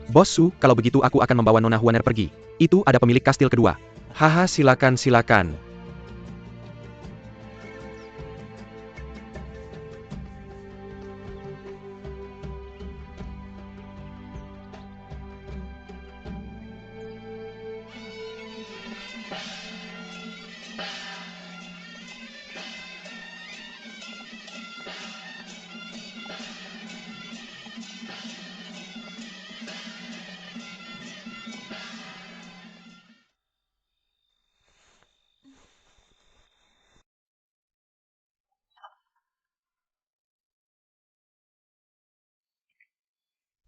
Bos Su, kalau begitu aku akan membawa Nona Huaner pergi. Itu ada pemilik kastil kedua. Haha, silakan silakan.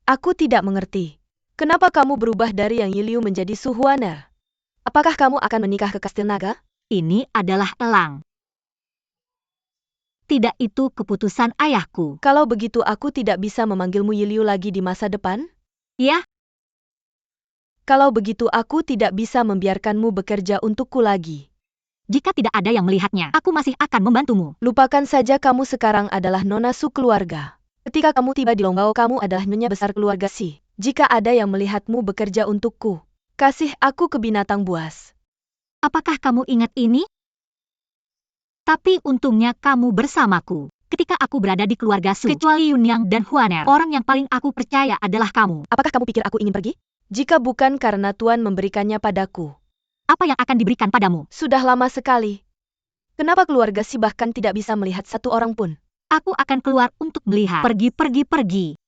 Aku tidak mengerti. Kenapa kamu berubah dari Yang Yiliu menjadi Su Huaner? Apakah kamu akan menikah ke Kastil Naga? Ini adalah elang. Tidak, itu keputusan ayahku. Kalau begitu aku tidak bisa memanggilmu Yiliu lagi di masa depan? Ya, Kalau begitu aku tidak bisa membiarkanmu bekerja untukku lagi. jika tidak ada yang melihatnya, aku masih akan membantumu. Lupakan saja, kamu sekarang adalah Nona Su keluarga. Ketika kamu tiba di Longbao, kamu adalah nyonya besar keluarga Si. Jika ada yang melihatmu bekerja untukku, kasih aku ke binatang buas. Apakah kamu ingat ini? Tapi untungnya kamu bersamaku. Ketika aku berada di keluarga Su, kecuali Yunyang dan Huaner, orang yang paling aku percaya adalah kamu. Apakah kamu pikir aku ingin pergi? Jika bukan karena Tuan memberikannya padaku. Apa yang akan diberikan padamu? Sudah lama sekali. Kenapa keluarga Si bahkan tidak bisa melihat satu orang pun? Aku akan keluar untuk melihat. Pergi.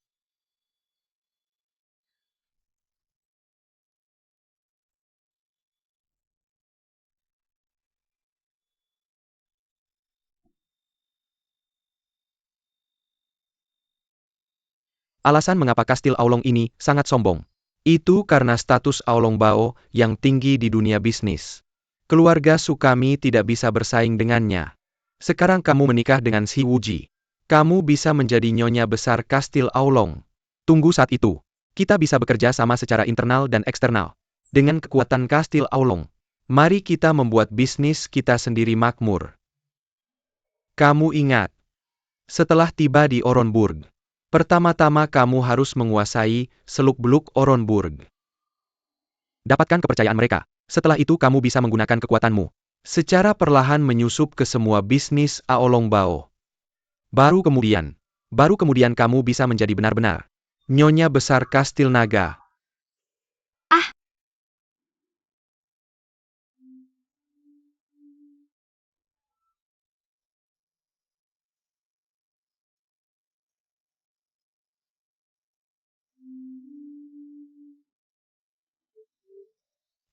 Alasan mengapa kastil Aolong ini sangat sombong. Itu karena status Aolong Bao yang tinggi di dunia bisnis. Keluarga Su kami tidak bisa bersaing dengannya. Sekarang kamu menikah dengan Si Wuji. Kamu bisa menjadi nyonya besar kastil Aolong. Tunggu saat itu. Kita bisa bekerja sama secara internal dan eksternal. Dengan kekuatan kastil Aolong. Mari kita membuat bisnis kita sendiri makmur. Kamu ingat. Setelah tiba di Oronburg. Pertama-tama kamu harus menguasai seluk-beluk Oronburg. Dapatkan kepercayaan mereka. Setelah itu kamu bisa menggunakan kekuatanmu. Secara perlahan menyusup ke semua bisnis Aolong Bao. Baru kemudian kamu bisa menjadi benar-benar nyonya besar kastil naga. Ah,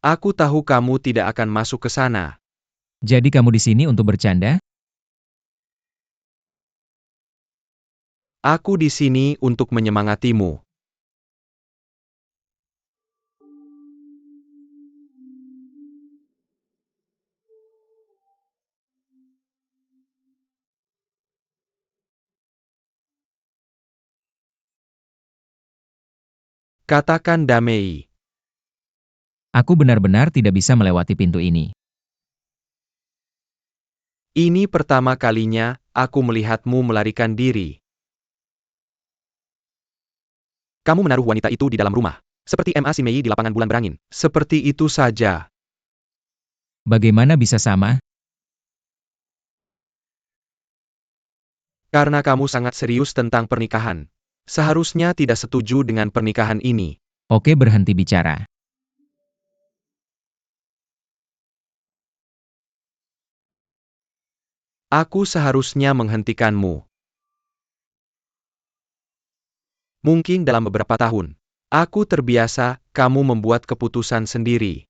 Aku tahu kamu tidak akan masuk ke sana. Jadi kamu di sini untuk bercanda? Aku di sini untuk menyemangatimu. Katakan Damei. Aku benar-benar tidak bisa melewati pintu ini. Ini pertama kalinya aku melihatmu melarikan diri. Kamu menaruh wanita itu di dalam rumah. Seperti Ma Simei di lapangan bulan berangin. Seperti itu saja. Bagaimana bisa sama? Karena kamu sangat serius tentang pernikahan. Seharusnya tidak setuju dengan pernikahan ini. Oke, berhenti bicara. Aku seharusnya menghentikanmu. Mungkin dalam beberapa tahun. Aku terbiasa kamu membuat keputusan sendiri.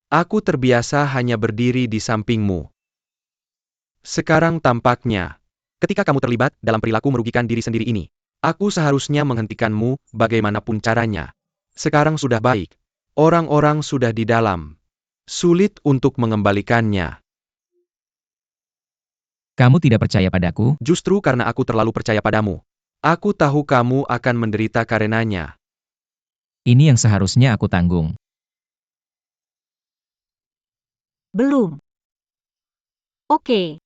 Aku terbiasa hanya berdiri di sampingmu. Sekarang tampaknya, ketika kamu terlibat dalam perilaku merugikan diri sendiri ini, aku seharusnya menghentikanmu bagaimanapun caranya. Sekarang sudah baik. Orang-orang sudah di dalam. Sulit untuk mengembalikannya. Kamu tidak percaya padaku? Justru karena aku terlalu percaya padamu. Aku tahu kamu akan menderita karenanya. Ini yang seharusnya aku tanggung. belum. Oke.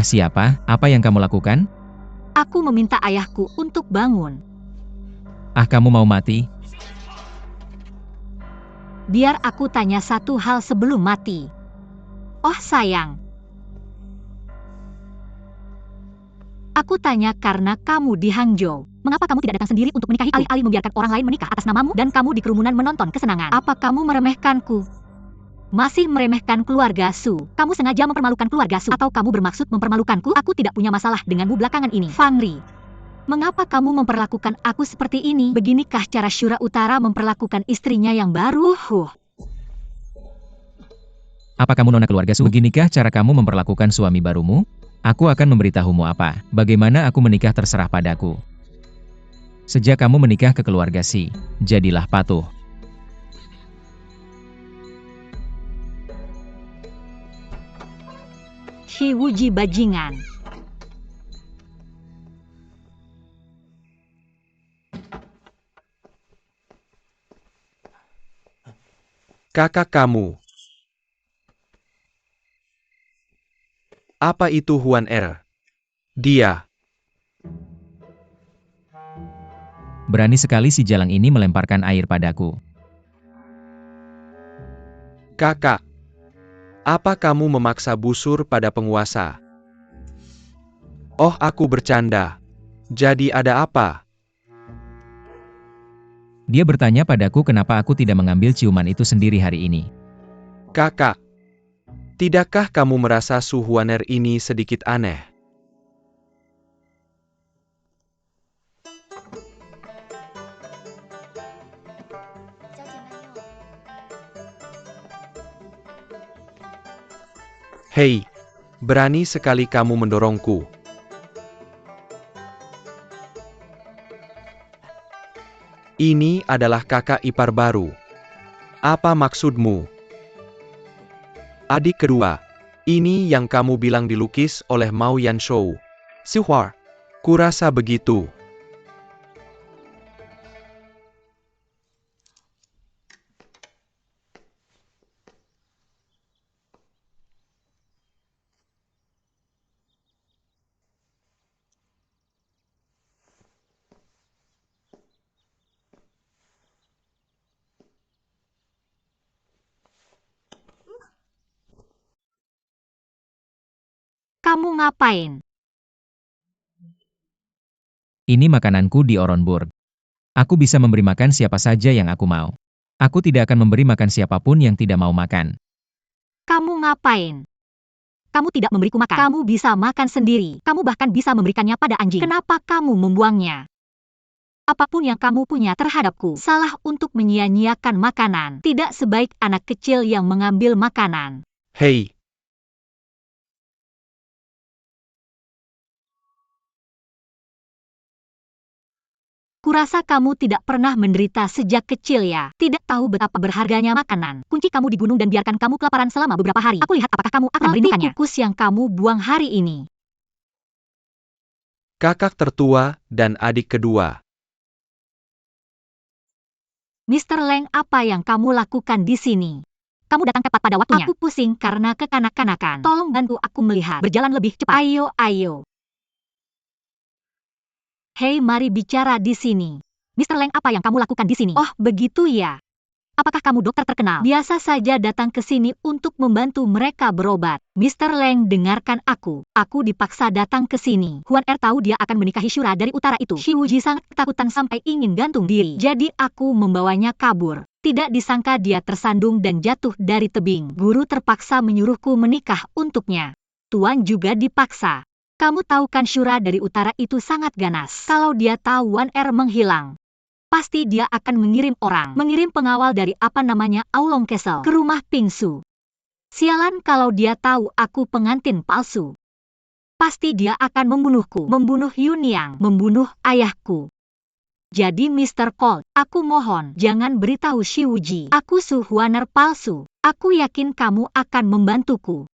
Siapa? Apa yang kamu lakukan? Aku meminta ayahku untuk bangun. Kamu mau mati? Biar aku tanya satu hal sebelum mati. Oh sayang. Aku tanya karena kamu di Hangzhou. Mengapa kamu tidak datang sendiri untuk menikahiku? Alih-alih membiarkan orang lain menikah atas namamu dan kamu di kerumunan menonton kesenangan. Apa kamu meremehkanku? Masih meremehkan keluarga Su. Kamu sengaja mempermalukan keluarga Su. Atau kamu bermaksud mempermalukanku? Aku tidak punya masalah denganmu belakangan ini. Fang Ri. Mengapa kamu memperlakukan aku seperti ini? Beginikah cara Syura Utara memperlakukan istrinya yang baru? Apa kamu nona keluarga Su? Beginikah cara kamu memperlakukan suami barumu? Aku akan memberitahumu apa. Bagaimana aku menikah terserah padaku. Sejak kamu menikah ke keluarga Si, jadilah patuh. Shi Wuji bajingan. Kakak kamu. Apa itu Huan Er? Dia. Berani sekali si jalang ini melemparkan air padaku. Kakak. Apa kamu memaksa busur pada penguasa? Oh, aku bercanda. Jadi ada apa? Dia bertanya padaku kenapa aku tidak mengambil ciuman itu sendiri hari ini. Kakak. Tidakkah kamu merasa Su Huaner ini sedikit aneh? Hei, berani sekali kamu mendorongku. Ini adalah kakak ipar baru. Apa maksudmu? Adik kedua. Ini yang kamu bilang dilukis oleh Mao Yanshou. Sihuar. Kurasa begitu. Kamu ngapain? Ini makananku di Oronburg. Aku bisa memberi makan siapa saja yang aku mau. Aku tidak akan memberi makan siapapun yang tidak mau makan. Kamu ngapain? Kamu tidak memberiku makan. Kamu bisa makan sendiri. Kamu bahkan bisa memberikannya pada anjing. Kenapa kamu membuangnya? Apapun yang kamu punya terhadapku, salah untuk menyia-nyiakan makanan. Tidak sebaik anak kecil yang mengambil makanan. Hei. Kurasa kamu tidak pernah menderita sejak kecil ya. Tidak tahu betapa berharganya makanan. Kunci kamu di gunung dan biarkan kamu kelaparan selama beberapa hari. Aku lihat apakah kamu akan merindukannya. Roti kukus yang kamu buang hari ini. Kakak tertua dan adik kedua. Mr. Leng, apa yang kamu lakukan di sini? Kamu datang tepat pada waktunya. Aku pusing karena kekanak-kanakan. Tolong bantu aku melihat. Berjalan lebih cepat. Ayo, ayo. Hei, mari bicara di sini. Mr. Leng, apa yang kamu lakukan di sini? Oh, begitu ya. Apakah kamu dokter terkenal? Biasa saja datang ke sini untuk membantu mereka berobat. Mr. Leng, dengarkan aku. Aku dipaksa datang ke sini. Huan Er tahu dia akan menikahi Syura dari utara itu. Shi Wuji sangat ketakutan sampai ingin gantung diri. Jadi aku membawanya kabur. Tidak disangka dia tersandung dan jatuh dari tebing. Guru terpaksa menyuruhku menikah untuknya. Tuan juga dipaksa. Kamu tahu kan Syura dari utara itu sangat ganas. Kalau dia tahu Huan Er menghilang, pasti dia akan mengirim pengawal dari Aulong Castle ke rumah Pingsu. Sialan kalau dia tahu aku pengantin palsu. Pasti dia akan membunuhku, membunuh Yunyang, membunuh ayahku. Jadi Mr. Colt, aku mohon jangan beritahu Shi Wuji. Aku Su Huaner palsu. Aku yakin kamu akan membantuku.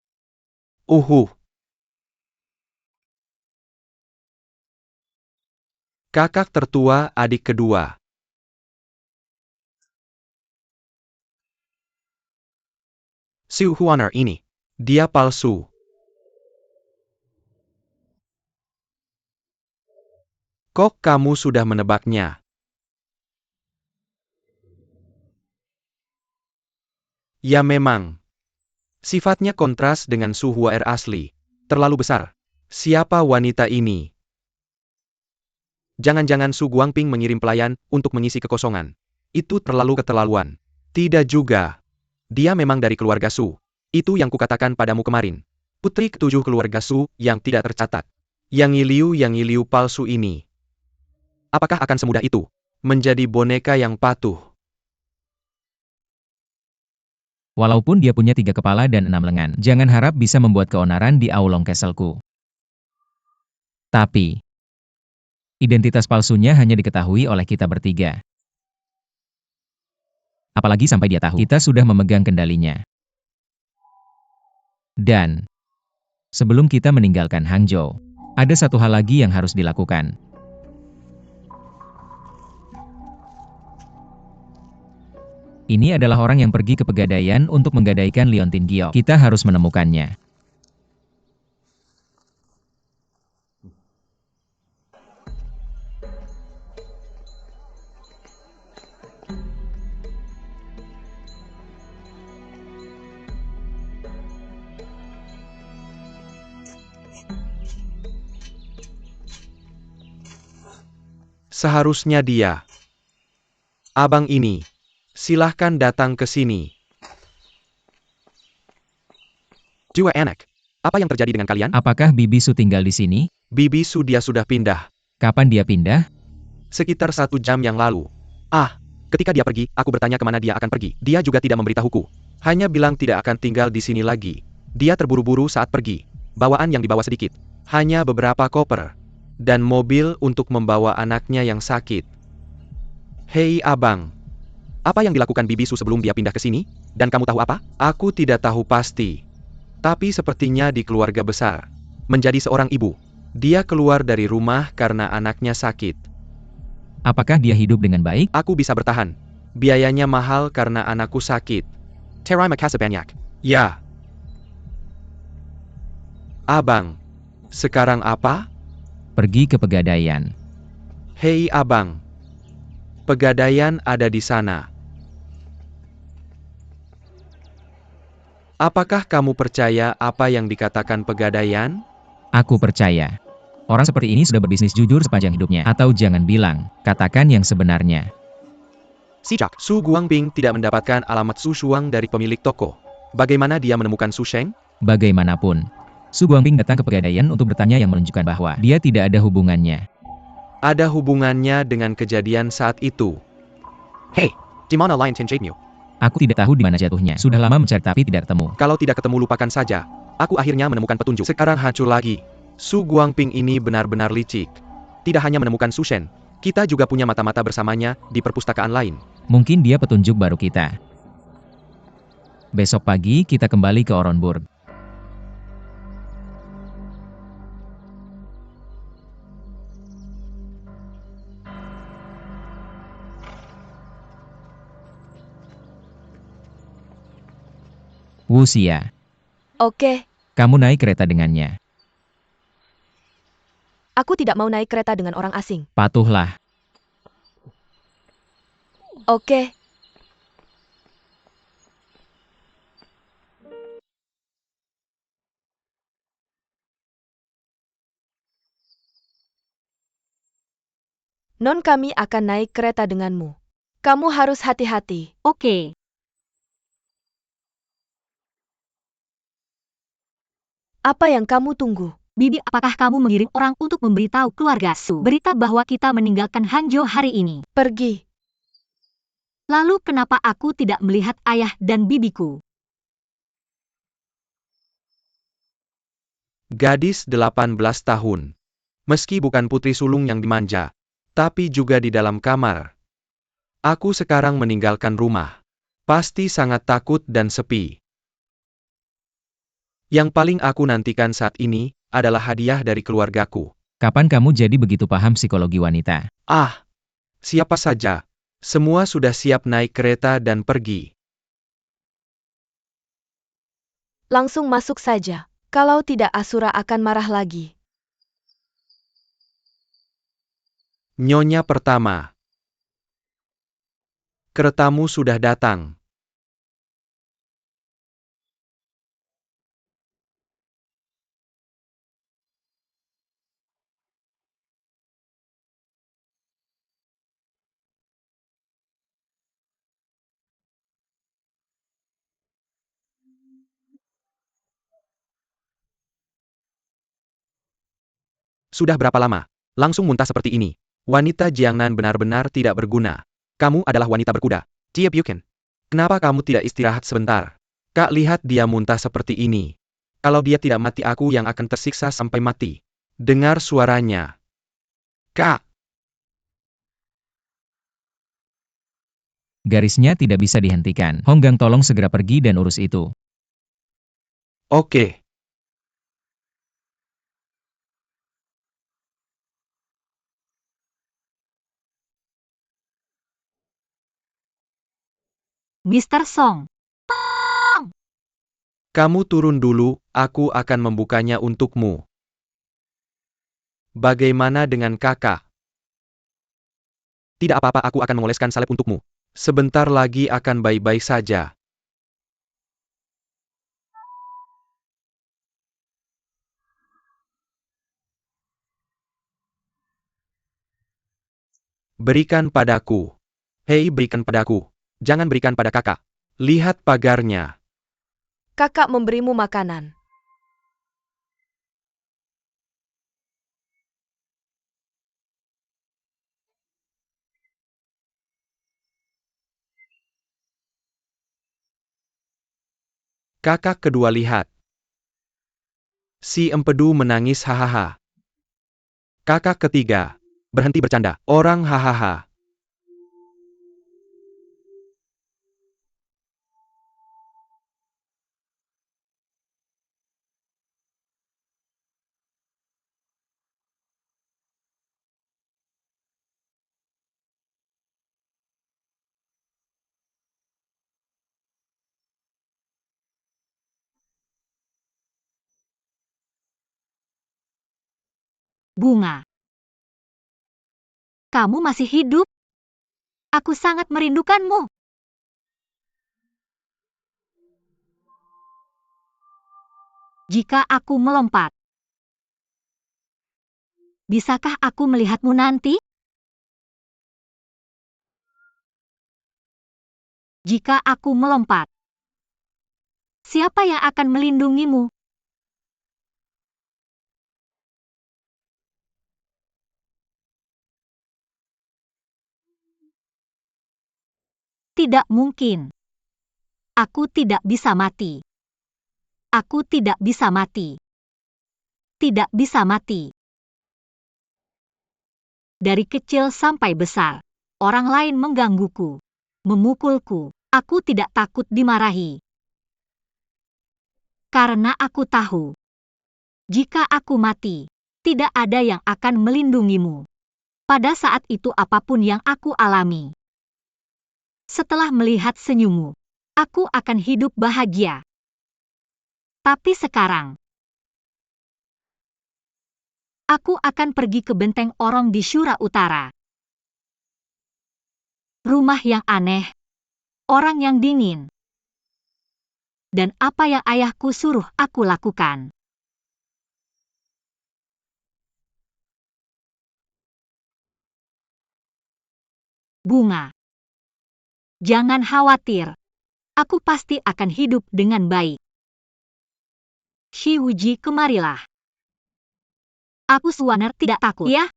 Kakak tertua adik kedua. Si Huaner ini. Dia palsu. Kok kamu sudah menebaknya? Ya memang. Sifatnya kontras dengan Su Huaer asli. Terlalu besar. Siapa wanita ini? Jangan-jangan Su Guangping mengirim pelayan untuk mengisi kekosongan. Itu terlalu keterlaluan. Tidak juga. Dia memang dari keluarga Su. Itu yang kukatakan padamu kemarin. Putri ketujuh keluarga Su yang tidak tercatat. Yang Yiliu palsu ini. Apakah akan semudah itu? Menjadi boneka yang patuh. Walaupun dia punya 3 kepala dan 6 lengan, jangan harap bisa membuat keonaran di Aulong Castleku. Tapi, identitas palsunya hanya diketahui oleh kita bertiga. Apalagi sampai dia tahu kita sudah memegang kendalinya. Dan, sebelum kita meninggalkan Hangzhou, ada satu hal lagi yang harus dilakukan. Ini adalah orang yang pergi ke Pegadaian untuk menggadaikan Liontin Giok. Kita harus menemukannya. Seharusnya dia. Abang ini. Silahkan datang ke sini. Dua anak. Apa yang terjadi dengan kalian? Apakah Bibi Su tinggal di sini? Bibi Su dia sudah pindah. Kapan dia pindah? Sekitar 1 jam yang lalu. Ketika dia pergi, aku bertanya kemana dia akan pergi. Dia juga tidak memberitahuku. Hanya bilang tidak akan tinggal di sini lagi. Dia terburu-buru saat pergi. Bawaan yang dibawa sedikit. Hanya beberapa koper. Dan mobil untuk membawa anaknya yang sakit. Hei abang. Apa yang dilakukan Bibi Su sebelum dia pindah ke sini? Dan kamu tahu apa? Aku tidak tahu pasti. Tapi sepertinya di keluarga besar. Menjadi seorang ibu. Dia keluar dari rumah karena anaknya sakit. Apakah dia hidup dengan baik? Aku bisa bertahan. Biayanya mahal karena anakku sakit. Terima kasih banyak. Ya. Abang. Sekarang apa? Pergi ke Pegadaian. Hei abang. Pegadaian ada di sana. Apakah kamu percaya apa yang dikatakan Pegadaian? Aku percaya. Orang seperti ini sudah berbisnis jujur sepanjang hidupnya. Atau jangan bilang, katakan yang sebenarnya. Sejak Su Guangping tidak mendapatkan alamat Su Shuang dari pemilik toko. Bagaimana dia menemukan Su Sheng? Bagaimanapun, Su Guangping datang ke Pegadaian untuk bertanya yang menunjukkan bahwa dia tidak ada hubungannya. Ada hubungannya dengan kejadian saat itu. Hei, di mana Lion Tin Jade-mu? Aku tidak tahu di mana jatuhnya. Sudah lama mencari tapi tidak ketemu. Kalau tidak ketemu lupakan saja. Aku akhirnya menemukan petunjuk. Sekarang hancur lagi. Su Guangping ini benar-benar licik. Tidak hanya menemukan Su Shen. Kita juga punya mata-mata bersamanya di perpustakaan lain. Mungkin dia petunjuk baru kita. Besok pagi kita kembali ke Oronburg. Wuxia, Oke, kamu naik kereta dengannya. aku tidak mau naik kereta dengan orang asing. Patuhlah. Oke. Non kami akan naik kereta denganmu. Kamu harus hati-hati. Oke. Apa yang kamu tunggu? Bibi, apakah kamu mengirim orang untuk memberitahu keluarga Su berita bahwa kita meninggalkan Hangzhou hari ini? Pergi. Lalu kenapa aku tidak melihat ayah dan bibiku? Gadis 18 tahun. Meski bukan putri sulung yang dimanja, tapi juga di dalam kamar. Aku sekarang meninggalkan rumah. Pasti sangat takut dan sepi. Yang paling aku nantikan saat ini adalah hadiah dari keluargaku. Kapan kamu jadi begitu paham psikologi wanita? Siapa saja. Semua sudah siap naik kereta dan pergi. Langsung masuk saja. Kalau tidak Asura akan marah lagi. Nyonya pertama. Keretamu sudah datang. Sudah berapa lama? Langsung muntah seperti ini. Wanita Jiangnan benar-benar tidak berguna. Kamu adalah wanita berkuda. Jie Buchen. Kenapa kamu tidak istirahat sebentar? Kak, lihat dia muntah seperti ini. Kalau dia tidak mati, aku yang akan tersiksa sampai mati. Dengar suaranya. Kak. Garisnya tidak bisa dihentikan. Honggang, tolong segera pergi dan urus itu. Oke. Mr. Song. Kamu turun dulu, aku akan membukanya untukmu. Bagaimana dengan kakak? Tidak apa-apa, aku akan mengoleskan salep untukmu. Sebentar lagi akan baik-baik saja. Berikan padaku. Hei, berikan padaku. Jangan berikan pada kakak. Lihat pagarnya. Kakak memberimu makanan. Kakak kedua lihat. Si empedu menangis hahaha. Kakak ketiga. Berhenti bercanda. Orang hahaha. Bunga. Kamu masih hidup? Aku sangat merindukanmu. Jika aku melompat, bisakah aku melihatmu nanti? Jika aku melompat, siapa yang akan melindungimu? Tidak mungkin. Aku tidak bisa mati. Aku tidak bisa mati. Tidak bisa mati. Dari kecil sampai besar, orang lain menggangguku, memukulku. Aku tidak takut dimarahi. Karena aku tahu, jika aku mati, tidak ada yang akan melindungimu. Pada saat itu apapun yang aku alami. Setelah melihat senyummu, aku akan hidup bahagia. Tapi sekarang, aku akan pergi ke benteng Orong di Shura Utara. Rumah yang aneh, orang yang dingin, dan apa yang ayahku suruh aku lakukan. Bunga. Jangan khawatir. Aku pasti akan hidup dengan baik. Shi Wuji, kemarilah. Aku Suwaner tidak takut, ya?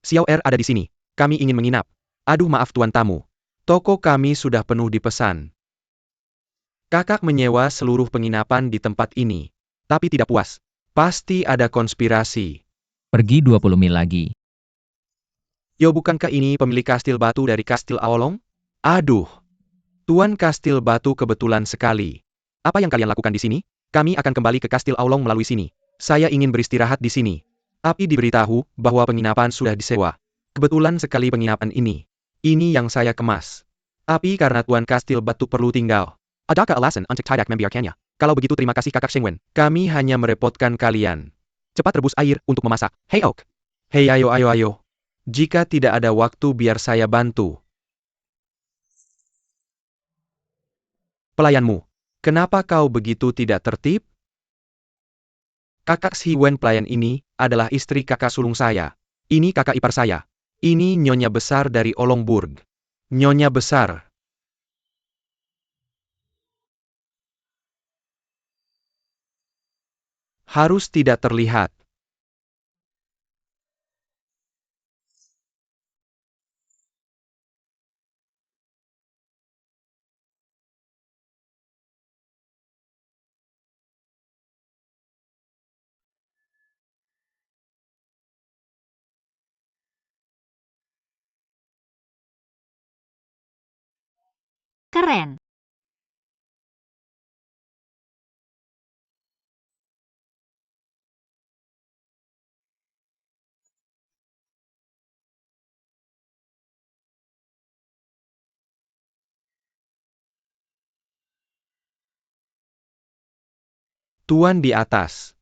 Xiao Er ada di sini. Kami ingin menginap. Aduh, maaf tuan tamu. Toko kami sudah penuh dipesan. Kakak menyewa seluruh penginapan di tempat ini. Tapi tidak puas. Pasti ada konspirasi. Pergi 20 mil lagi. Yo, bukankah ini pemilik kastil batu dari Kastil Aolong? Aduh, Tuan Kastil Batu kebetulan sekali. Apa yang kalian lakukan di sini? Kami akan kembali ke Kastil Aolong melalui sini. Saya ingin beristirahat di sini. Tapi diberitahu bahwa penginapan sudah disewa. Kebetulan sekali penginapan ini. Ini yang saya kemas. Tapi karena Tuan Kastil Batu perlu tinggal. Adakah alasan untuk tidak membiarkannya? Kalau begitu terima kasih Kakak Shengwen. Kami hanya merepotkan kalian. Cepat rebus air untuk memasak. Hei Oak. Hei ayo. Jika tidak ada waktu biar saya bantu. Pelayanmu. Kenapa kau begitu tidak tertib? Kakak Shengwen pelayan ini adalah istri kakak sulung saya. Ini kakak ipar saya. Ini nyonya besar dari Olongburg. Nyonya besar. Harus tidak terlihat. Keren. Tuan di atas.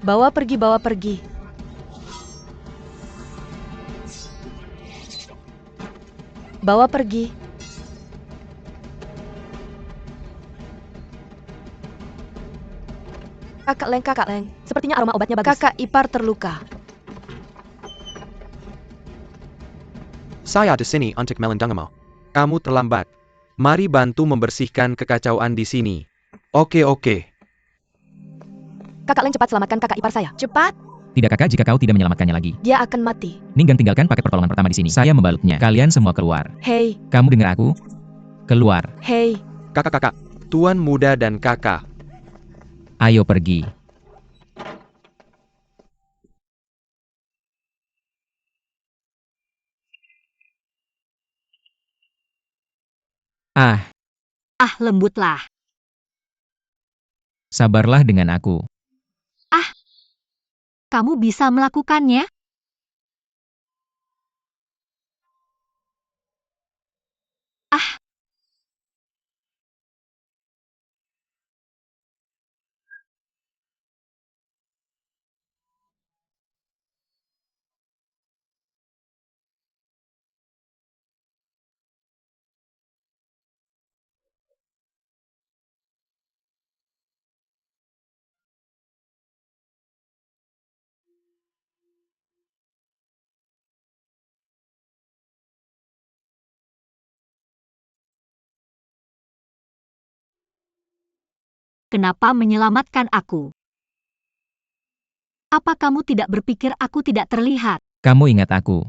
Bawa pergi, bawa pergi. Bawa pergi. Kakak Leng. Sepertinya aroma obatnya bagus. Kakak ipar terluka. Saya di sini untuk melindungimu. Kamu terlambat. Mari bantu membersihkan kekacauan di sini. Oke. Kakak Leng, cepat selamatkan kakak ipar saya. Cepat, Tidak kakak, jika kau tidak menyelamatkannya lagi. dia akan mati. Ninggan tinggalkan paket pertolongan pertama di sini. Saya membalutnya. Kalian semua keluar. Hei, Kamu dengar aku? Keluar. hei. Kakak. Tuan muda dan kakak. Ayo pergi. Ah, Ah, lembutlah. sabarlah dengan aku. Kamu bisa melakukannya? kenapa menyelamatkan aku? Apa kamu tidak berpikir aku tidak terlihat? Kamu ingat aku.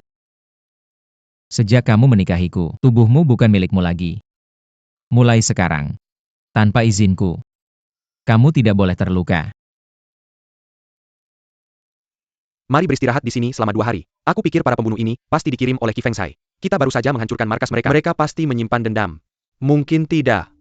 Sejak kamu menikahiku, tubuhmu bukan milikmu lagi. Mulai sekarang, tanpa izinku, kamu tidak boleh terluka. Mari beristirahat di sini selama 2 hari. Aku pikir para pembunuh ini pasti dikirim oleh Qi Fengsai. Kita baru saja menghancurkan markas mereka. Mereka pasti menyimpan dendam. Mungkin tidak.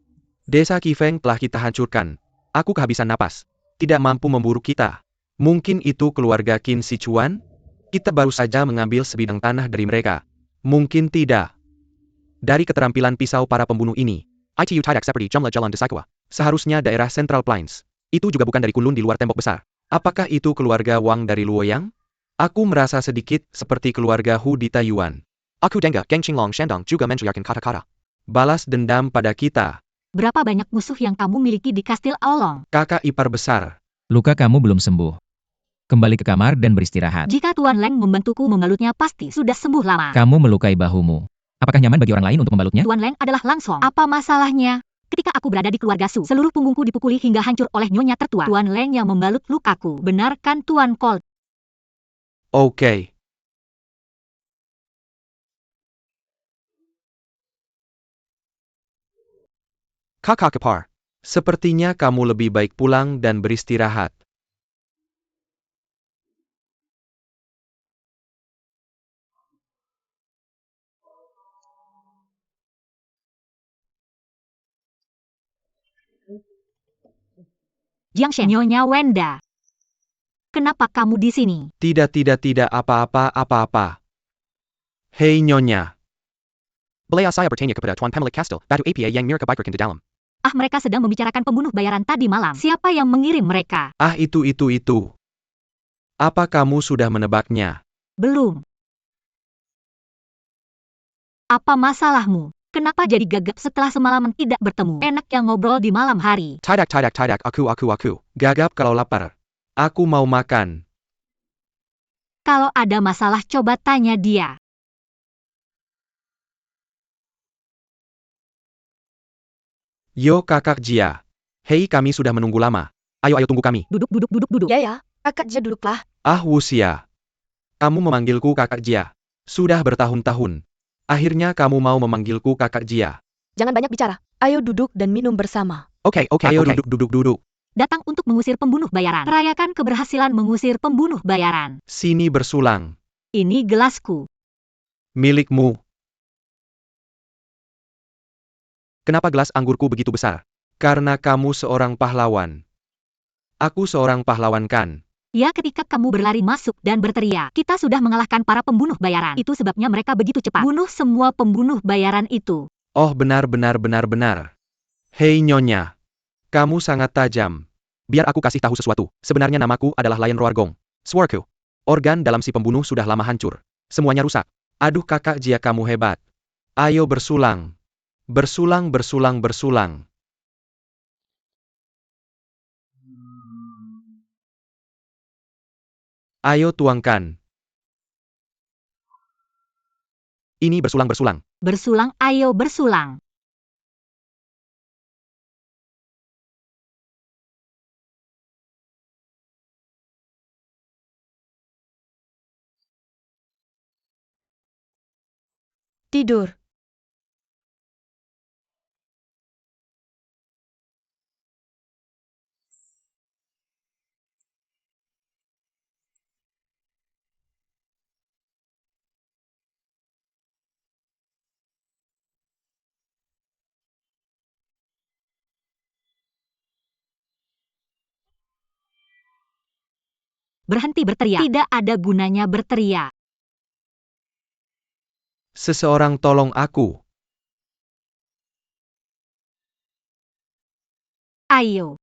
Desa Qi Feng telah kita hancurkan. Aku kehabisan napas. Tidak mampu memburu kita. Mungkin itu keluarga Qin Sichuan? Kita baru saja mengambil sebidang tanah dari mereka. Mungkin tidak. Dari keterampilan pisau para pembunuh ini, ITU tidak seperti Jumlah Jalan Desakwa. Seharusnya daerah Central Plains. Itu juga bukan dari Kunlun di luar tembok besar. Apakah itu keluarga Wang dari Luoyang? Aku merasa sedikit seperti keluarga Hu di Taiyuan. Aku dengar Geng Qinglong Shandong juga mencuyakan kata-kata balas dendam pada kita. Berapa banyak musuh yang kamu miliki di Kastil Aolong? Kakak ipar besar. Luka kamu belum sembuh. Kembali ke kamar dan beristirahat. Jika Tuan Leng membantuku membalutnya pasti sudah sembuh lama. Kamu melukai bahumu. Apakah nyaman bagi orang lain untuk membalutnya? Tuan Leng adalah langsung. Apa masalahnya? Ketika aku berada di keluarga Su, seluruh punggungku dipukuli hingga hancur oleh nyonya tertua. Tuan Leng yang membalut lukaku. Benarkan Tuan Colt? Oke. Kakak ipar. Sepertinya kamu lebih baik pulang dan beristirahat. Jiang Shen, Nyonya Wenda. Kenapa kamu di sini? Tidak apa-apa. Hei Nyonya. Boleh saya bertanya kepada Tuan Pemilik Kastil, Batu Apa yang mereka bikerkan di dalam? Mereka sedang membicarakan pembunuh bayaran tadi malam. Siapa yang mengirim mereka? Itu. Apa kamu sudah menebaknya? Belum. Apa masalahmu? Kenapa jadi gagap setelah semalaman tidak bertemu? Enak yang ngobrol di malam hari. Tidak, aku. Gagap kalau lapar. Aku mau makan. Kalau ada masalah coba tanya dia. Yo kakak Jia. Hei kami sudah menunggu lama. Ayo tunggu kami. Duduk. Ya, kakak Jia duduklah. Wuxia. Kamu memanggilku kakak Jia. Sudah bertahun-tahun. Akhirnya kamu mau memanggilku kakak Jia. Jangan banyak bicara. Ayo duduk dan minum bersama. Oke. Ayo duduk. Datang untuk mengusir pembunuh bayaran. Rayakan keberhasilan mengusir pembunuh bayaran. Sini bersulang. Ini gelasku. Milikmu. Kenapa gelas anggurku begitu besar? Karena kamu seorang pahlawan. Aku seorang pahlawan kan? Ya, ketika kamu berlari masuk dan berteriak, kita sudah mengalahkan para pembunuh bayaran. Itu sebabnya mereka begitu cepat. Bunuh semua pembunuh bayaran itu. Oh benar. Hei Nyonya. Kamu sangat tajam. Biar aku kasih tahu sesuatu. Sebenarnya namaku adalah Lion Roargong. Suarku. Organ dalam si pembunuh sudah lama hancur. Semuanya rusak. Aduh kakak Jia kamu hebat. Ayo bersulang. Bersulang. Ayo tuangkan. Ini bersulang. Bersulang, ayo bersulang. Tidur. Berhenti berteriak. Tidak ada gunanya berteriak. Seseorang tolong aku. Ayo.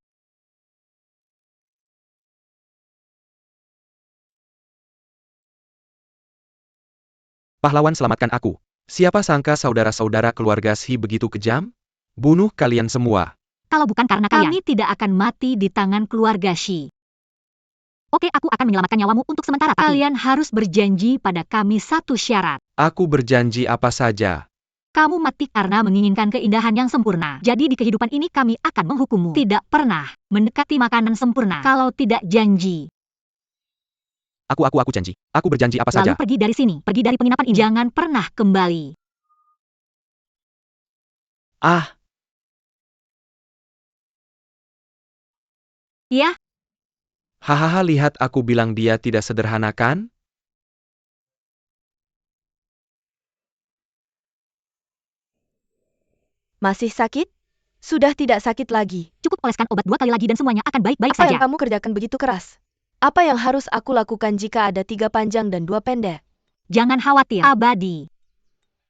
Pahlawan selamatkan aku. Siapa sangka saudara-saudara keluarga Shi begitu kejam? Bunuh kalian semua. Kalau bukan karena kami tidak akan mati di tangan keluarga Shi. Oke, aku akan menyelamatkan nyawamu untuk sementara. Kalian harus berjanji pada kami satu syarat. Aku berjanji apa saja. Kamu mati karena menginginkan keindahan yang sempurna. Jadi di kehidupan ini kami akan menghukummu. Tidak pernah mendekati makanan sempurna kalau tidak janji. Aku janji. Aku berjanji apa Lalu saja. pergi dari sini. Pergi dari penginapan ini. Jangan pernah kembali. Ah, Ya, hahaha, lihat aku bilang dia tidak sederhana kan? Masih sakit? Sudah tidak sakit lagi. cukup oleskan obat 2 kali lagi dan semuanya akan baik-baik Apa yang saja. kamu kerjakan begitu keras? Apa yang harus aku lakukan jika ada 3 panjang dan 2 pendek? Jangan khawatir, abadi.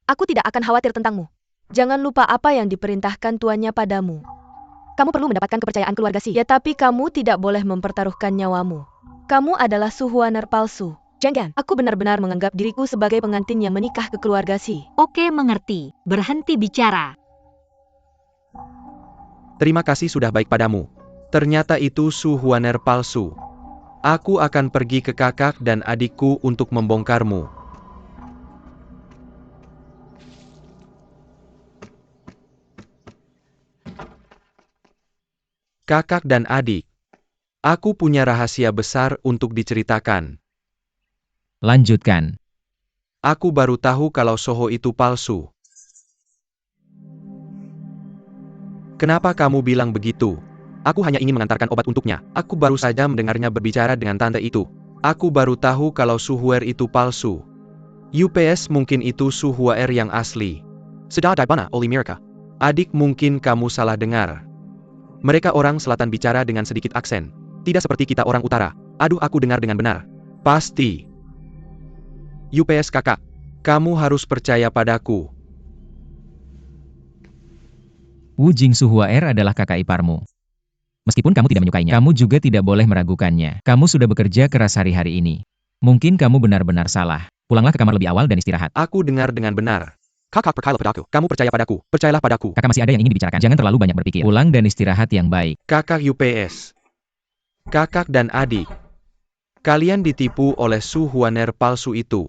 Aku tidak akan khawatir tentangmu. Jangan lupa apa yang diperintahkan tuannya padamu. Kamu perlu mendapatkan kepercayaan keluarga Si. Ya, tapi kamu tidak boleh mempertaruhkan nyawamu. Kamu adalah suhuaner palsu. Jangan. Aku benar-benar menganggap diriku sebagai pengantin yang menikah ke keluarga Si. Oke, mengerti. Berhenti bicara. Terima kasih sudah baik padamu. Ternyata itu Su Huaner palsu. Aku akan pergi ke kakak dan adikku untuk membongkarmu. Kakak dan adik, aku punya rahasia besar untuk diceritakan. Lanjutkan. Aku baru tahu kalau Soho itu palsu. Kenapa kamu bilang begitu? Aku hanya ingin mengantarkan obat untuknya. Aku baru saja mendengarnya berbicara dengan tante itu. Aku baru tahu kalau Suhuer itu palsu. UPS mungkin itu Suhuer yang asli. Sedang mana, Oli Mirka? Adik, mungkin kamu salah dengar. Mereka orang selatan bicara dengan sedikit aksen. Tidak seperti kita orang utara. Aduh, aku dengar dengan benar. Pasti. UPS kakak, kamu harus percaya padaku. Wu Jingsuhuaer adalah kakak iparmu. Meskipun kamu tidak menyukainya, kamu juga tidak boleh meragukannya. Kamu sudah bekerja keras hari-hari ini. Mungkin kamu benar-benar salah. Pulanglah ke kamar lebih awal dan istirahat. Aku dengar dengan benar. Kakak percaya padaku. Kamu percaya padaku. Percayalah padaku. Kakak masih ada yang ingin dibicarakan. Jangan terlalu banyak berpikir. Pulang dan istirahat yang baik. Kakak UPS. Kakak dan adik. Kalian ditipu oleh Su Huaner palsu itu.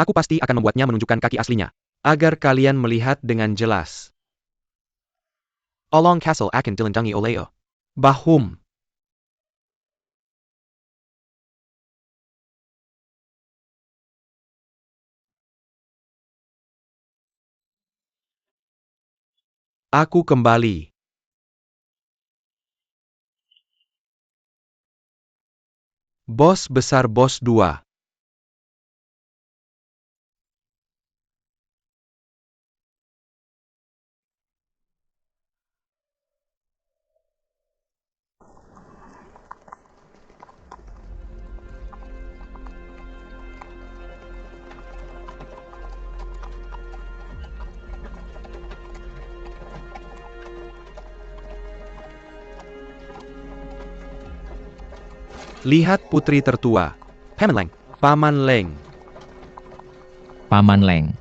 Aku pasti akan membuatnya menunjukkan kaki aslinya. Agar kalian melihat dengan jelas. Olong Castle akan dilandangi oleh Bahum. Aku kembali. Bos besar bos 2. Lihat putri tertua. Paman Leng. Paman Leng.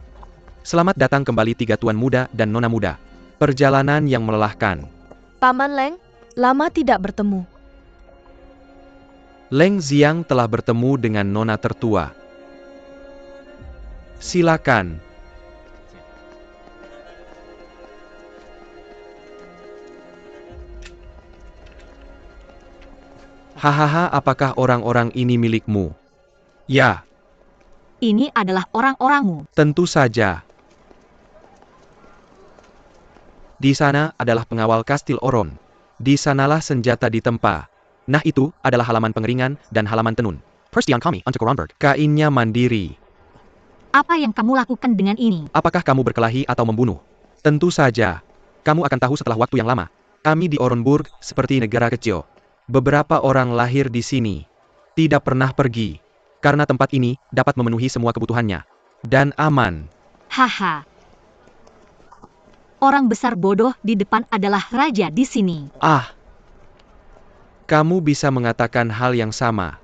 Selamat datang kembali 3 tuan muda dan nona muda. Perjalanan yang melelahkan. Paman Leng, lama tidak bertemu. Leng Ziang telah bertemu dengan nona tertua. Silakan. Hahaha, apakah orang-orang ini milikmu? Ya, Ini adalah orang-orangmu. tentu saja. Di sana adalah pengawal Kastil Oron. Di sanalah senjata ditempa. Nah, itu adalah halaman pengeringan dan halaman tenun. Perstian kami untuk Oronberg. Kainnya mandiri. Apa yang kamu lakukan dengan ini? Apakah kamu berkelahi atau membunuh? Tentu saja. Kamu akan tahu setelah waktu yang lama. Kami di Oronburg seperti negara kecil. Beberapa orang lahir di sini. Tidak pernah pergi. Karena tempat ini dapat memenuhi semua kebutuhannya. Dan aman. Haha. Orang besar bodoh di depan adalah raja di sini. Ah. Kamu bisa mengatakan hal yang sama.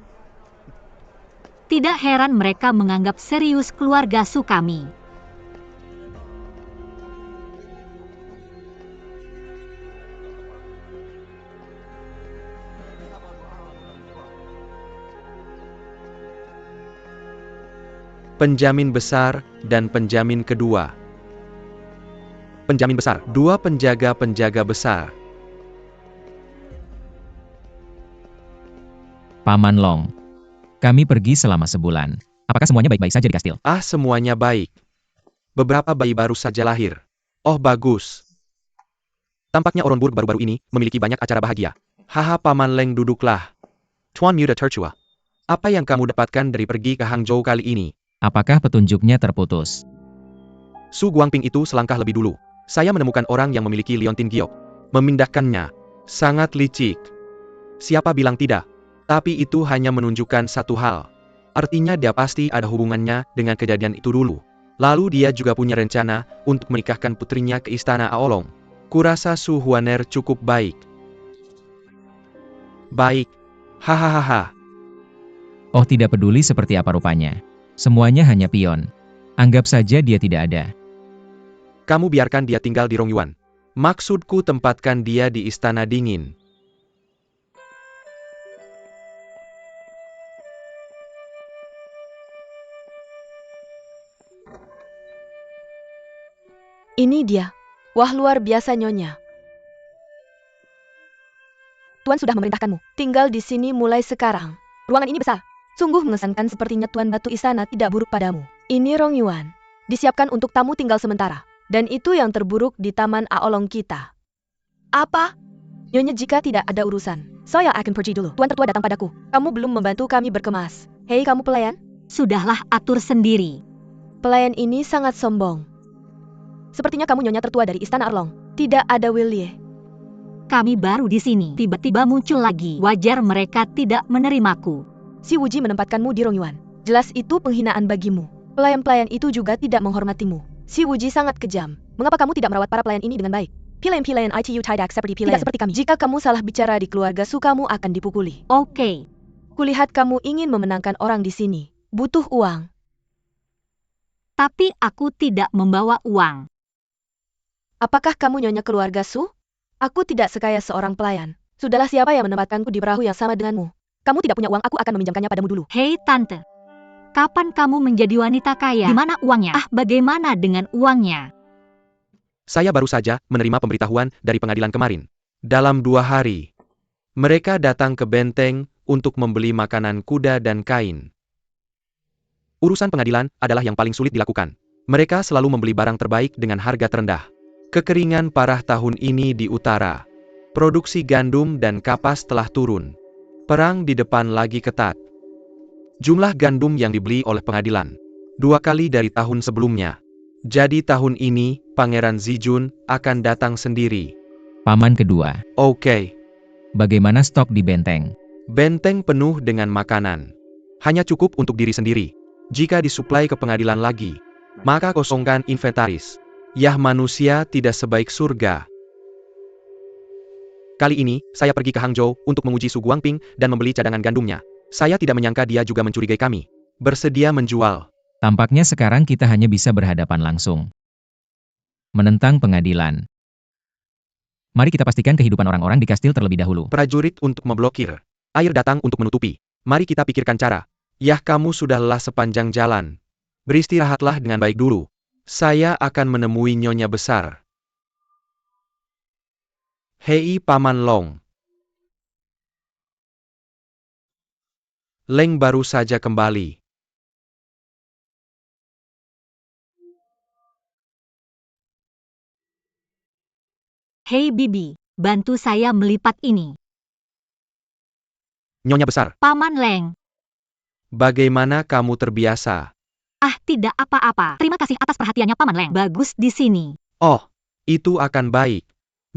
Tidak heran mereka menganggap serius keluarga Su kami. penjamin besar, dan penjamin kedua. Penjamin besar, 2 penjaga-penjaga besar. Paman Long. Kami pergi selama sebulan. Apakah semuanya baik-baik saja di kastil? Ah, semuanya baik. Beberapa bayi baru saja lahir. Oh, bagus. Tampaknya Oronburg baru-baru ini memiliki banyak acara bahagia. Haha, Paman Leng, duduklah. Tuan Muda Tertua. Apa yang kamu dapatkan dari pergi ke Hangzhou kali ini? Apakah petunjuknya terputus? Su Guangping itu selangkah lebih dulu. Saya menemukan orang yang memiliki liontin giok. Memindahkannya. Sangat licik. Siapa bilang tidak? Tapi itu hanya menunjukkan satu hal. Artinya dia pasti ada hubungannya dengan kejadian itu dulu. Lalu dia juga punya rencana untuk menikahkan putrinya ke istana Aolong. Kurasa Su Huaner cukup baik. Baik. Hahaha. Oh, tidak peduli seperti apa rupanya. Semuanya hanya pion. Anggap saja dia tidak ada. Kamu biarkan dia tinggal di Rongyuan. Maksudku tempatkan dia di istana dingin. Ini dia. Wah, luar biasa, Nyonya. Tuan sudah memerintahkanmu tinggal di sini mulai sekarang. Ruangan ini besar. Sungguh mengesankan, sepertinya Tuan Batu Istana tidak buruk padamu. Ini Rongyuan. Disiapkan untuk tamu tinggal sementara. Dan itu yang terburuk di Taman Aolong kita. Apa? Nyonya, jika tidak ada urusan, saya akan pergi dulu. Tuan Tertua datang padaku. Kamu belum membantu kami berkemas. Hei, kamu pelayan. Sudahlah, atur sendiri. Pelayan ini sangat sombong. Sepertinya kamu Nyonya Tertua dari Istana Arlong. Tidak ada Willie. Kami baru di sini, tiba-tiba muncul lagi. Wajar mereka tidak menerimaku. Si Wuji menempatkanmu di Rongyuan. Jelas itu penghinaan bagimu. Pelayan-pelayan itu juga tidak menghormatimu. Si Wuji sangat kejam. Mengapa kamu tidak merawat para pelayan ini dengan baik? Pelayan-pelayan itu tidak seperti pelayan. Tidak seperti kami. Jika kamu salah bicara di keluarga Su, kamu akan dipukuli. Oke. Kulihat kamu ingin memenangkan orang di sini. Butuh uang. Tapi aku tidak membawa uang. Apakah kamu Nyonya keluarga Su? Aku tidak sekaya seorang pelayan. Sudahlah, siapa yang menempatkanku di perahu yang sama denganmu? Kamu tidak punya uang, aku akan meminjamkannya padamu dulu. Hei Tante, kapan kamu menjadi wanita kaya? Di mana uangnya? Ah, bagaimana dengan uangnya? Saya baru saja menerima pemberitahuan dari pengadilan kemarin. Dalam 2 hari, mereka datang ke benteng untuk membeli makanan kuda dan kain. Urusan pengadilan adalah yang paling sulit dilakukan. Mereka selalu membeli barang terbaik dengan harga terendah. Kekeringan parah tahun ini di utara. Produksi gandum dan kapas telah turun. Perang di depan lagi ketat. Jumlah gandum yang dibeli oleh pengadilan 2 kali dari tahun sebelumnya. Jadi tahun ini, Pangeran Zijun akan datang sendiri. Paman kedua. Oke. Bagaimana stok di benteng? Benteng penuh dengan makanan. Hanya cukup untuk diri sendiri. Jika disuplai ke pengadilan lagi, maka kosongkan inventaris. Yah, manusia tidak sebaik surga. Kali ini, saya pergi ke Hangzhou untuk menguji Su Guangping dan membeli cadangan gandumnya. Saya tidak menyangka dia juga mencurigai kami. Bersedia menjual. Tampaknya sekarang kita hanya bisa berhadapan langsung. Menentang pengadilan. Mari kita pastikan kehidupan orang-orang di kastil terlebih dahulu. Prajurit untuk memblokir. Air datang untuk menutupi. Mari kita pikirkan cara. Yah, kamu sudah lelah sepanjang jalan. Beristirahatlah dengan baik dulu. Saya akan menemui Nyonya besar. Hei Paman Long. Leng baru saja kembali. Hei Bibi, bantu saya melipat ini. Nyonya besar, Paman Leng. bagaimana kamu terbiasa? Ah, tidak apa-apa. Terima kasih atas perhatiannya Paman Leng. Bagus di sini. Oh, itu akan baik.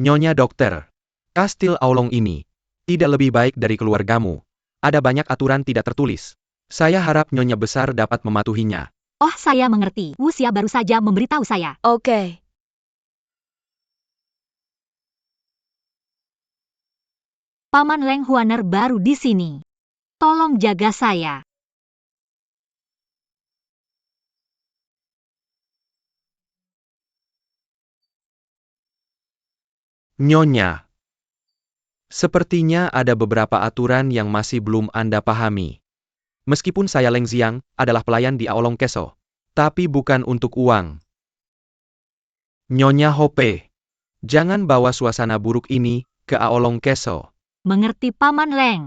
Nyonya dokter, kastil Aolong ini tidak lebih baik dari keluargamu. Ada banyak aturan tidak tertulis. Saya harap Nyonya besar dapat mematuhinya. Oh, saya mengerti. Wuxia baru saja memberitahu saya. Oke. Paman Leng Huaner baru di sini. Tolong jaga saya. Nyonya, sepertinya ada beberapa aturan yang masih belum Anda pahami. Meskipun saya Leng Xiang, adalah pelayan di Aolong Castle. Tapi bukan untuk uang. Nyonya Hope, jangan bawa suasana buruk ini ke Aolong Castle. Mengerti Paman Leng.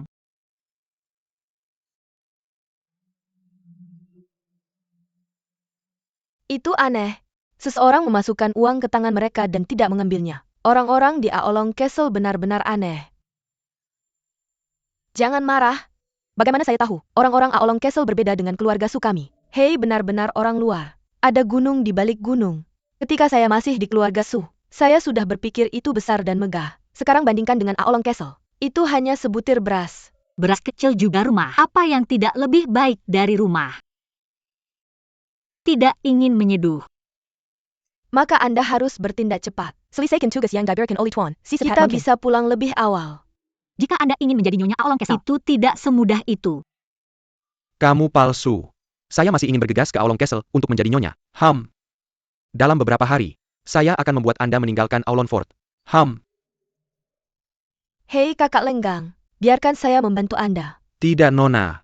Itu aneh. Seseorang memasukkan uang ke tangan mereka dan tidak mengambilnya. Orang-orang di Aolong Castle benar-benar aneh. Jangan marah. Bagaimana saya tahu? Orang-orang Aolong Castle berbeda dengan keluarga Sukami. Hei, benar-benar orang luar. Ada gunung di balik gunung. Ketika saya masih di keluarga Su, saya sudah berpikir itu besar dan megah. Sekarang bandingkan dengan Aolong Castle. Itu hanya sebutir beras. Beras kecil juga rumah. Apa yang tidak lebih baik dari rumah? Tidak ingin menyeduh. Maka Anda harus bertindak cepat. Selesaikan tugas yang diberkan oleh Tuan. Kita bisa pulang lebih awal. Jika Anda ingin menjadi Nyonya Aolong Castle, itu tidak semudah itu. Kamu palsu. Saya masih ingin bergegas ke Aolong Castle untuk menjadi nyonya. Dalam beberapa hari, saya akan membuat Anda meninggalkan Aulon Fort. Hei kakak Lenggang, biarkan saya membantu Anda. Tidak, Nona.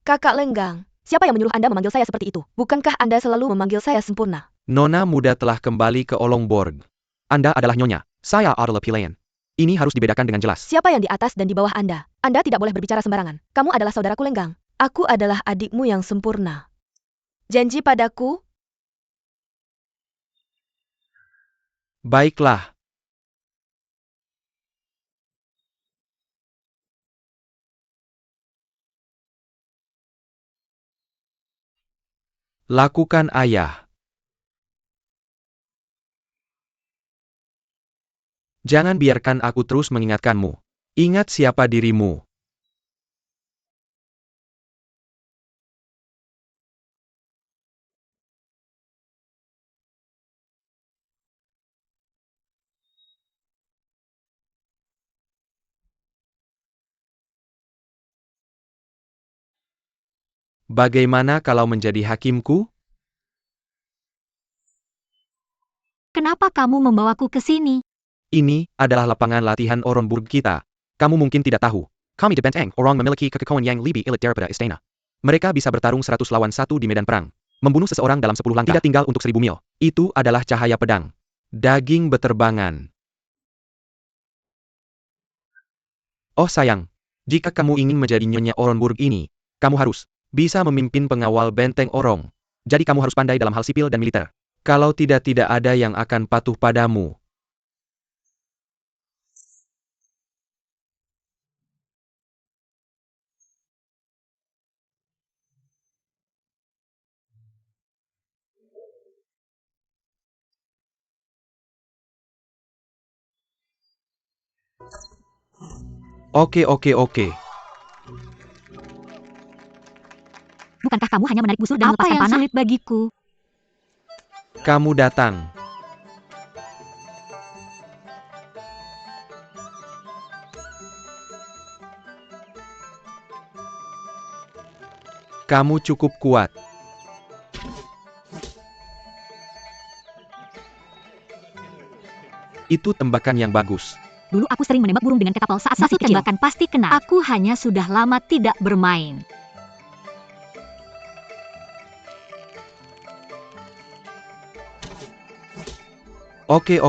Kakak Lenggang, siapa yang menyuruh Anda memanggil saya seperti itu? Bukankah Anda selalu memanggil saya sempurna? Nona muda telah kembali ke Olongborg. Anda adalah nyonya. Saya adalah pelayan. Ini harus dibedakan dengan jelas. Siapa yang di atas dan di bawah Anda? Anda tidak boleh berbicara sembarangan. Kamu adalah saudaraku Lenggang. Aku adalah adikmu yang sempurna. Janji padaku? Baiklah. Lakukan, ayah. Jangan biarkan aku terus mengingatkanmu. Ingat siapa dirimu. Bagaimana kalau menjadi hakimku? Kenapa kamu membawaku ke sini? Ini adalah lapangan latihan Oronburg kita. Kamu mungkin tidak tahu. Kami di Benteng orang memiliki kekekauan yang lebih elit daripada istana. Mereka bisa bertarung 100 lawan 1 di medan perang. Membunuh seseorang dalam 10 langkah. Tidak tinggal untuk 1000 mil. Itu adalah cahaya pedang. Daging beterbangan. Oh sayang, jika kamu ingin menjadi nyonya Oronburg ini, kamu harus bisa memimpin pengawal benteng Orong. Jadi kamu harus pandai dalam hal sipil dan militer. Kalau tidak ada yang akan patuh padamu. Oke. Bukankah kamu hanya menarik busur dan melepaskan panah? Apa yang sulit bagiku? Kamu datang. Kamu cukup kuat. Itu tembakan yang bagus. Dulu aku sering menembak burung dengan ketapel saat masih kecil. Tembakan pasti kena. Aku hanya sudah lama tidak bermain. Oke.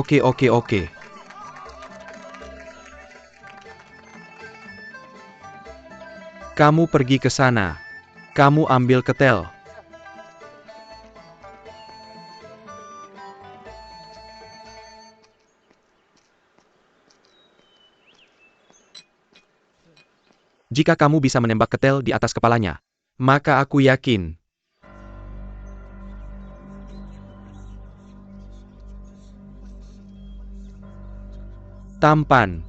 Kamu pergi ke sana. Kamu ambil ketel. Jika kamu bisa menembak ketel di atas kepalanya, maka aku yakin. Tampan.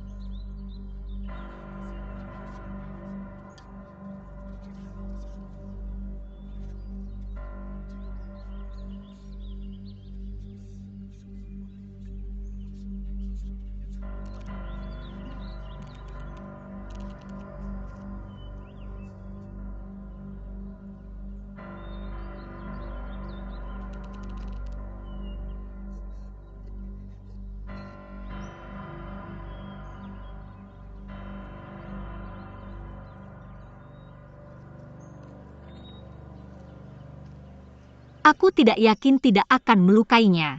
Aku tidak yakin tidak akan melukainya.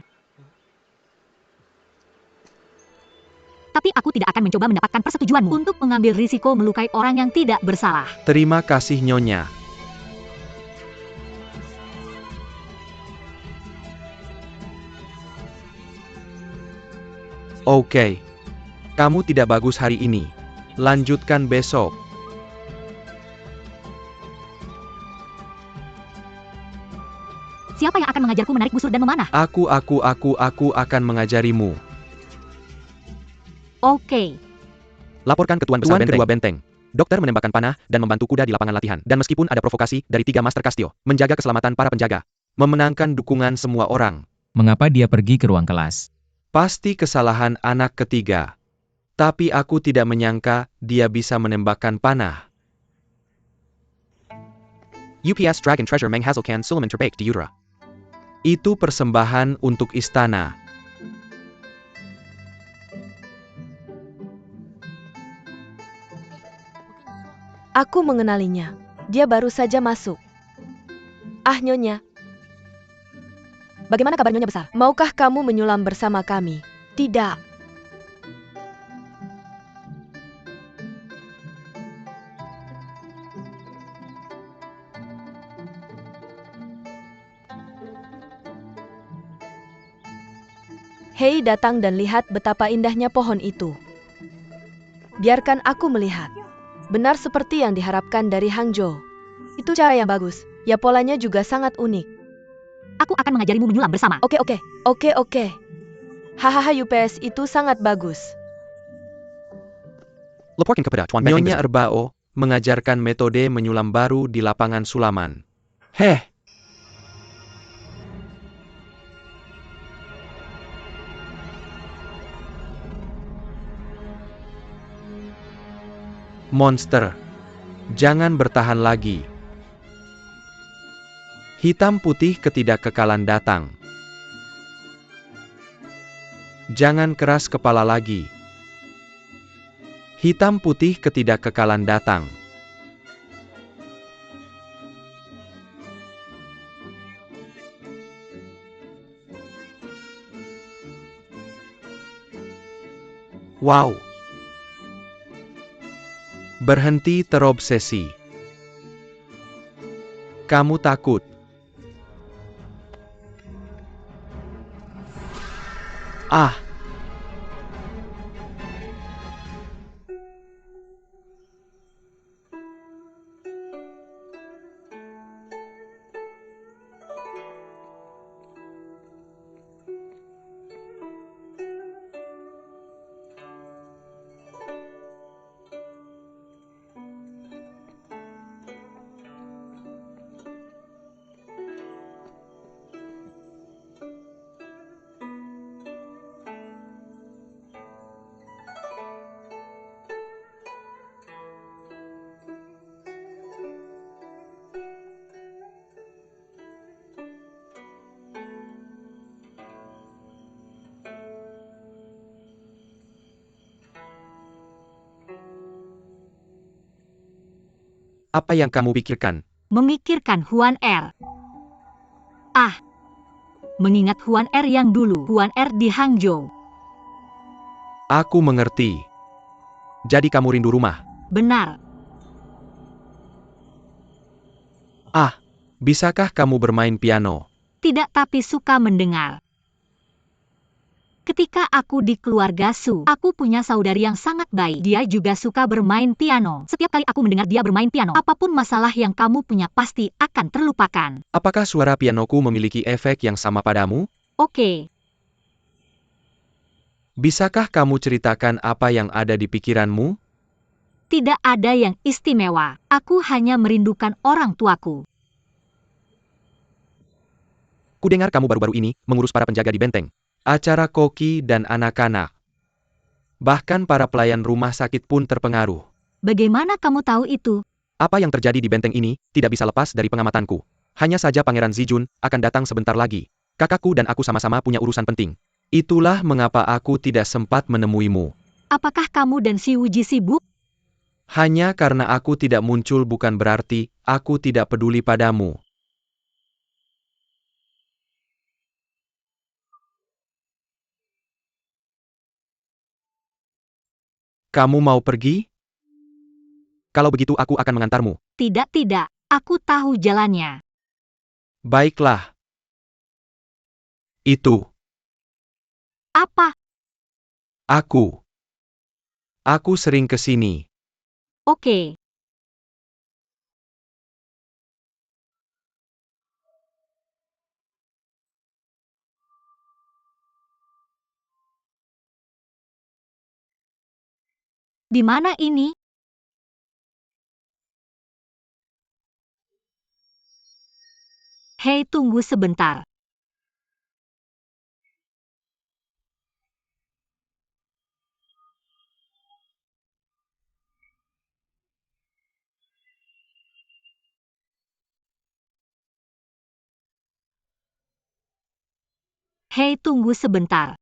Tapi aku tidak akan mencoba mendapatkan persetujuanmu untuk mengambil risiko melukai orang yang tidak bersalah. Terima kasih Nyonya. Oke. Kamu tidak bagus hari ini. Lanjutkan besok. Siapa yang akan mengajarku menarik busur dan memanah? Aku akan mengajarimu. Oke. Laporkan ke Tuan Besar Kedua Benteng. Dokter menembakkan panah dan membantu kuda di lapangan latihan. Dan meskipun ada provokasi dari 3 Master Castio, menjaga keselamatan para penjaga. Memenangkan dukungan semua orang. Mengapa dia pergi ke ruang kelas? Pasti kesalahan anak ketiga. Tapi aku tidak menyangka dia bisa menembakkan panah. UPS Dragon Treasure Meng Hazelkan Suleiman Terbaik di Udara. Itu persembahan untuk istana. Aku mengenalinya. Dia baru saja masuk. Ah, Nyonya. Bagaimana kabar Nyonya besar? Maukah kamu menyulam bersama kami? Tidak. Hei, datang dan lihat betapa indahnya pohon itu. Biarkan aku melihat. Benar seperti yang diharapkan dari Hangzhou. Itu cara yang bagus. Ya, polanya juga sangat unik. Aku akan mengajarimu menyulam bersama. Oke. Hahaha, UPS itu sangat bagus. Laporkan kepada Tuan Nyonya Erbao mengajarkan metode menyulam baru di lapangan sulaman. Heh. Monster, jangan bertahan lagi. Hitam putih ketidakkekalan datang. Jangan keras kepala lagi. Hitam putih ketidakkekalan datang. Wow. Berhenti terobsesi. Kamu takut. Ah. Apa yang kamu pikirkan? Memikirkan Huan Er. Ah, mengingat Huan Er yang dulu, Huan Er di Hangzhou. Aku mengerti. Jadi kamu rindu rumah? Benar. Ah, bisakah kamu bermain piano? Tidak, tapi suka mendengar. Ketika aku di keluarga Su, aku punya saudari yang sangat baik. Dia juga suka bermain piano. Setiap kali aku mendengar dia bermain piano, apapun masalah yang kamu punya pasti akan terlupakan. Apakah suara pianoku memiliki efek yang sama padamu? Oke. Bisakah kamu ceritakan apa yang ada di pikiranmu? Tidak ada yang istimewa. Aku hanya merindukan orang tuaku. Kudengar kamu baru-baru ini mengurus para penjaga di benteng. Acara koki dan anak-anak. Bahkan para pelayan rumah sakit pun terpengaruh. Bagaimana kamu tahu itu? Apa yang terjadi di benteng ini tidak bisa lepas dari pengamatanku. Hanya saja Pangeran Zijun akan datang sebentar lagi. Kakakku dan aku sama-sama punya urusan penting. Itulah mengapa aku tidak sempat menemuimu. Apakah kamu dan si Wuji sibuk? Hanya karena aku tidak muncul bukan berarti aku tidak peduli padamu. Kamu mau pergi? Kalau begitu aku akan mengantarmu. Tidak, aku tahu jalannya. Baiklah. Itu. Apa? Aku. Aku sering ke sini. Oke. Di mana ini? Hei, tunggu sebentar. Hei, tunggu sebentar.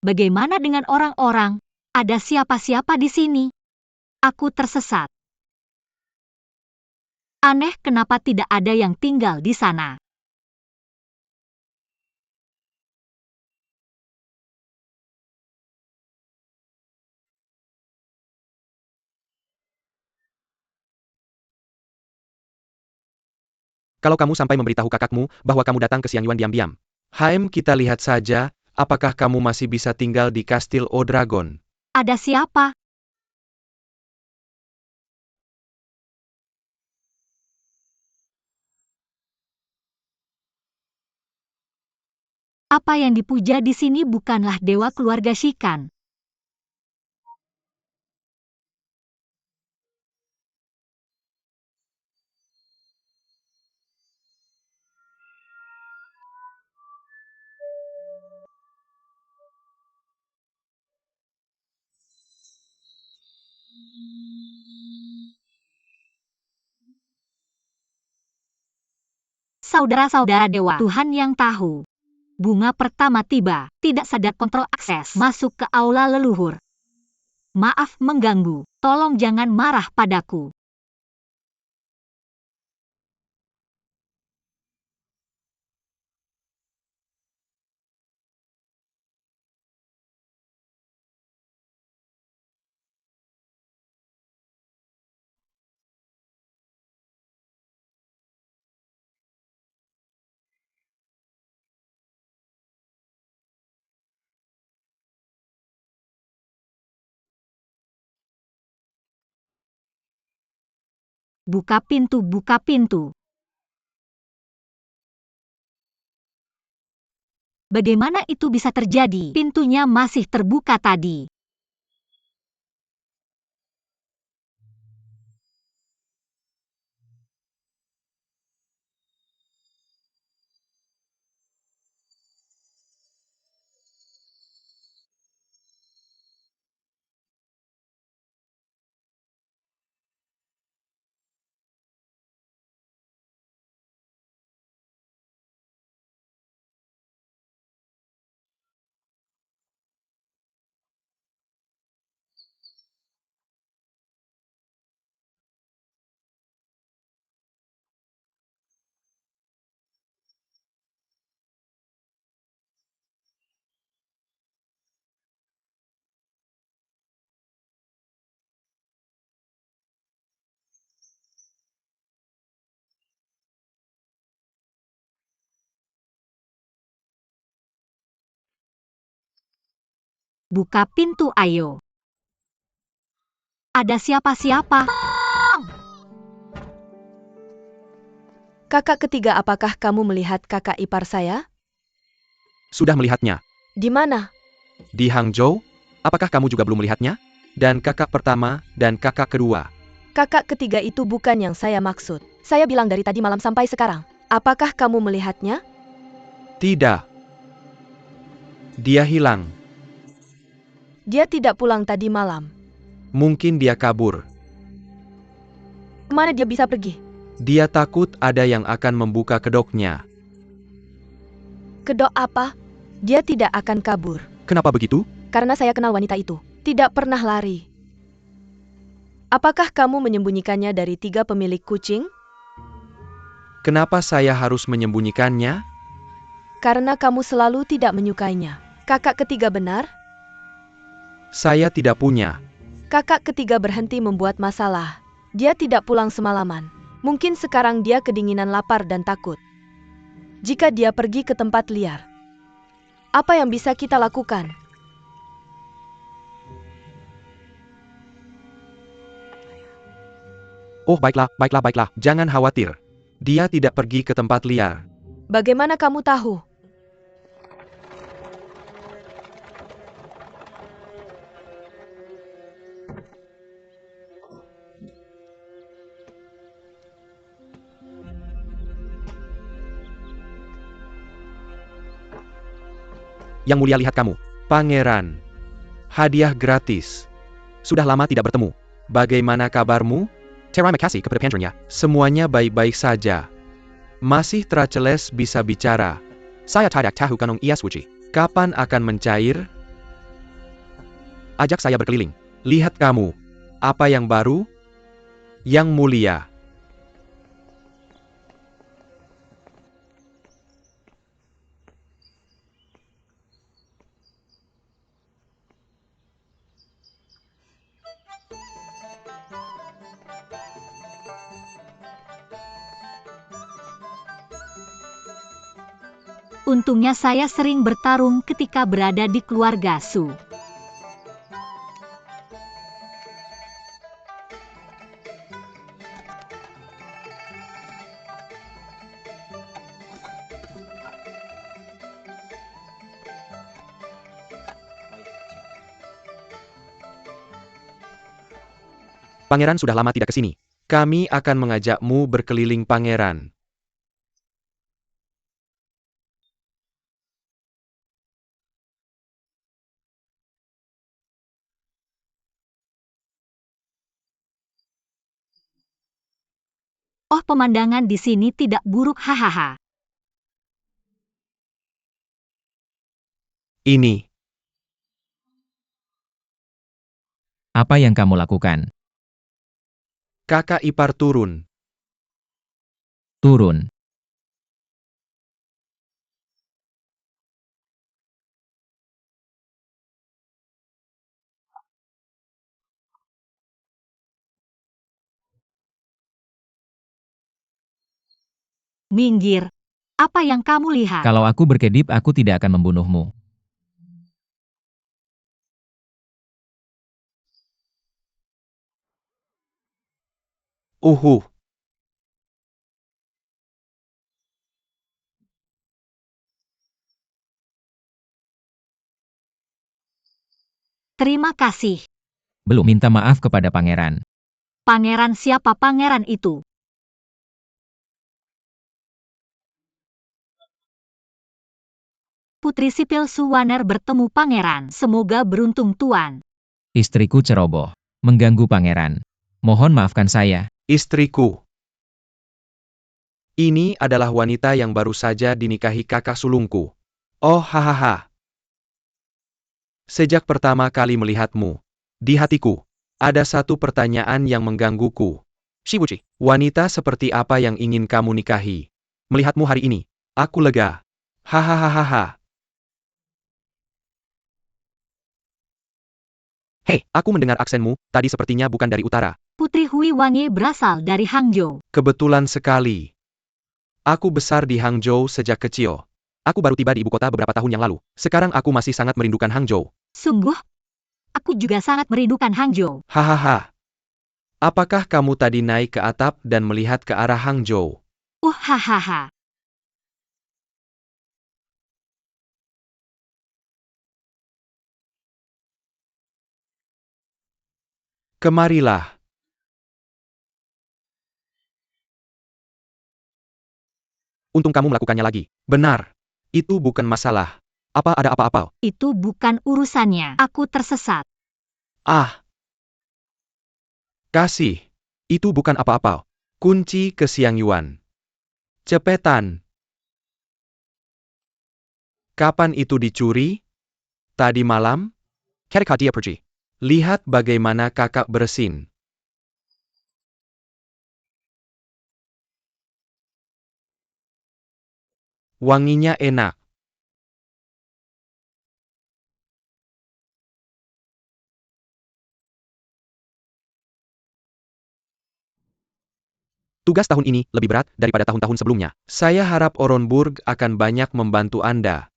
Bagaimana dengan orang-orang? Ada siapa-siapa di sini? Aku tersesat. Aneh, kenapa tidak ada yang tinggal di sana? Kalau kamu sampai memberitahu kakakmu bahwa kamu datang ke Xiangyuan diam-diam. Kita lihat saja, apakah kamu masih bisa tinggal di Kastil Odragon. Ada siapa? Apa yang dipuja di sini bukanlah dewa keluarga Shikan. Saudara-saudara dewa, Tuhan yang tahu. Bunga pertama tiba, tidak sadar kontrol akses masuk ke aula leluhur. Maaf mengganggu, tolong jangan marah padaku. Buka pintu, buka pintu. Bagaimana itu bisa terjadi? Pintunya masih terbuka tadi. Buka pintu, ayo. Ada siapa-siapa? Kakak ketiga, apakah kamu melihat kakak ipar saya? Sudah melihatnya. Di mana? Di Hangzhou? Apakah kamu juga belum melihatnya? Dan kakak pertama dan kakak kedua. Kakak ketiga itu bukan yang saya maksud. Saya bilang dari tadi malam sampai sekarang. Apakah kamu melihatnya? Tidak. Dia hilang. Dia tidak pulang tadi malam. Mungkin dia kabur. Kemana dia bisa pergi? Dia takut ada yang akan membuka kedoknya. Kedok apa? Dia tidak akan kabur. Kenapa begitu? Karena saya kenal wanita itu. Tidak pernah lari. Apakah kamu menyembunyikannya dari 3 pemilik kucing? Kenapa saya harus menyembunyikannya? karena kamu selalu tidak menyukainya. Kakak ketiga benar? Saya tidak punya. Kakak ketiga berhenti membuat masalah. Dia tidak pulang semalaman. Mungkin sekarang dia kedinginan, lapar, dan takut. Jika dia pergi ke tempat liar, apa yang bisa kita lakukan? Oh baiklah, baiklah. Jangan khawatir. Dia tidak pergi ke tempat liar. Bagaimana kamu tahu? Yang mulia, lihat kamu. Pangeran. Hadiah gratis. Sudah lama tidak bertemu. Bagaimana kabarmu? Terima kasih kepada patronnya. Semuanya baik-baik saja. Masih terceles bisa bicara. Saya tidak tahu kanong ia suci. Kapan akan mencair? Ajak saya berkeliling. Lihat kamu. Apa yang baru? Yang mulia. Untungnya saya sering bertarung ketika berada di keluarga Su. Pangeran sudah lama tidak ke sini. Kami akan mengajakmu berkeliling pangeran. Oh, pemandangan di sini tidak buruk, hahaha. Ini. Apa yang kamu lakukan? Kakak ipar turun. Turun. Minggir. Apa yang kamu lihat? Kalau aku berkedip, aku tidak akan membunuhmu. Uhuh. Terima kasih. Belum minta maaf kepada pangeran. Pangeran siapa pangeran itu? Putri Sipil Suwaner bertemu pangeran. Semoga beruntung tuan. Istriku ceroboh. Mengganggu pangeran. Mohon maafkan saya. Istriku. Ini adalah wanita yang baru saja dinikahi kakak sulungku. Oh hahaha. Sejak pertama kali melihatmu, di hatiku, ada satu pertanyaan yang menggangguku. Shibuchi, wanita seperti apa yang ingin kamu nikahi? Melihatmu hari ini, aku lega. Hahaha. Hei, aku mendengar aksenmu, tadi sepertinya bukan dari utara. Putri Hui Wangi berasal dari Hangzhou. Kebetulan sekali. Aku besar di Hangzhou sejak kecil. Aku baru tiba di ibu kota beberapa tahun yang lalu. Sekarang aku masih sangat merindukan Hangzhou. Sungguh? Aku juga sangat merindukan Hangzhou. Hahaha. Apakah kamu tadi naik ke atap dan melihat ke arah Hangzhou? Hahaha. Kemarilah. Untung kamu melakukannya lagi. Benar. Itu bukan masalah. Apa ada apa-apa? Itu bukan urusannya. Aku tersesat. Ah. Kasih. Itu bukan apa-apa. Kunci ke Xiang Yuan. Cepetan. Kapan itu dicuri? Tadi malam? Ketika dia pergi. Lihat bagaimana kakak bersin. Wanginya enak. Tugas tahun ini lebih berat daripada tahun-tahun sebelumnya. Saya harap Orenburg akan banyak membantu Anda.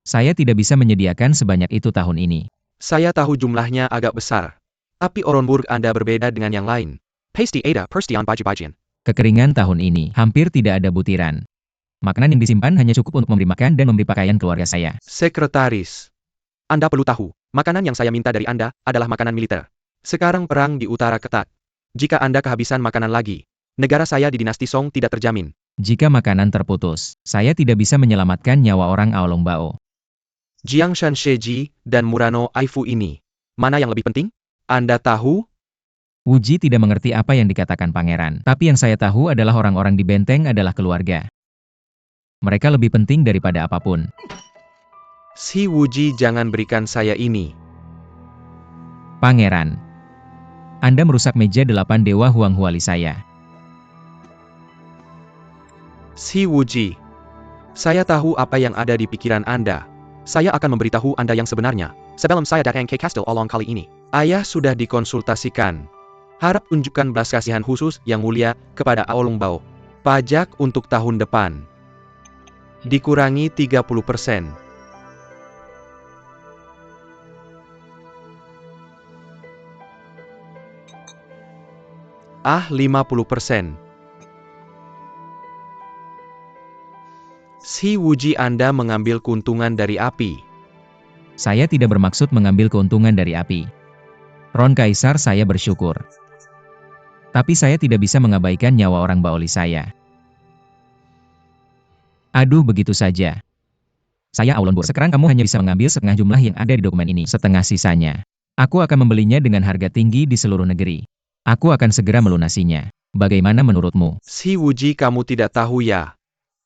Saya tidak bisa menyediakan sebanyak itu tahun ini. Saya tahu jumlahnya agak besar. Tapi Orenburg Anda berbeda dengan yang lain. Pasti ada perstian baju-bajian. Kekeringan tahun ini hampir tidak ada butiran. Makanan yang disimpan hanya cukup untuk memberi makan dan memberi pakaian keluarga saya. Sekretaris, Anda perlu tahu, makanan yang saya minta dari Anda adalah makanan militer. Sekarang perang di utara ketat. Jika Anda kehabisan makanan lagi, negara saya di dinasti Song tidak terjamin. Jika makanan terputus, saya tidak bisa menyelamatkan nyawa orang Aolong Bao. Jiang Shansheji dan Murano Aifu ini, mana yang lebih penting? Anda tahu? Wuji tidak mengerti apa yang dikatakan pangeran, tapi yang saya tahu adalah orang-orang di benteng adalah keluarga. Mereka lebih penting daripada apapun. Si Wuji, jangan berikan saya ini. Pangeran, Anda merusak meja 8 dewa Huang Huali saya. Si Wuji, saya tahu apa yang ada di pikiran Anda. Saya akan memberitahu Anda yang sebenarnya. Sebelum saya datang ke Kastil Aolong kali ini, Ayah sudah dikonsultasikan. Harap tunjukkan belas kasihan khusus yang mulia kepada Aolong Bao. Pajak untuk tahun depan dikurangi 30%. Ah, 50%. Si Wuji, Anda mengambil keuntungan dari api. Saya tidak bermaksud mengambil keuntungan dari api. Ron Kaisar, saya bersyukur. Tapi saya tidak bisa mengabaikan nyawa orang Baoli saya. Aduh, begitu saja. Saya Aulon Bur. Sekarang kamu hanya bisa mengambil setengah jumlah yang ada di dokumen ini. Setengah sisanya. Aku akan membelinya dengan harga tinggi di seluruh negeri. Aku akan segera melunasinya. Bagaimana menurutmu? Si Wuji, kamu tidak tahu ya.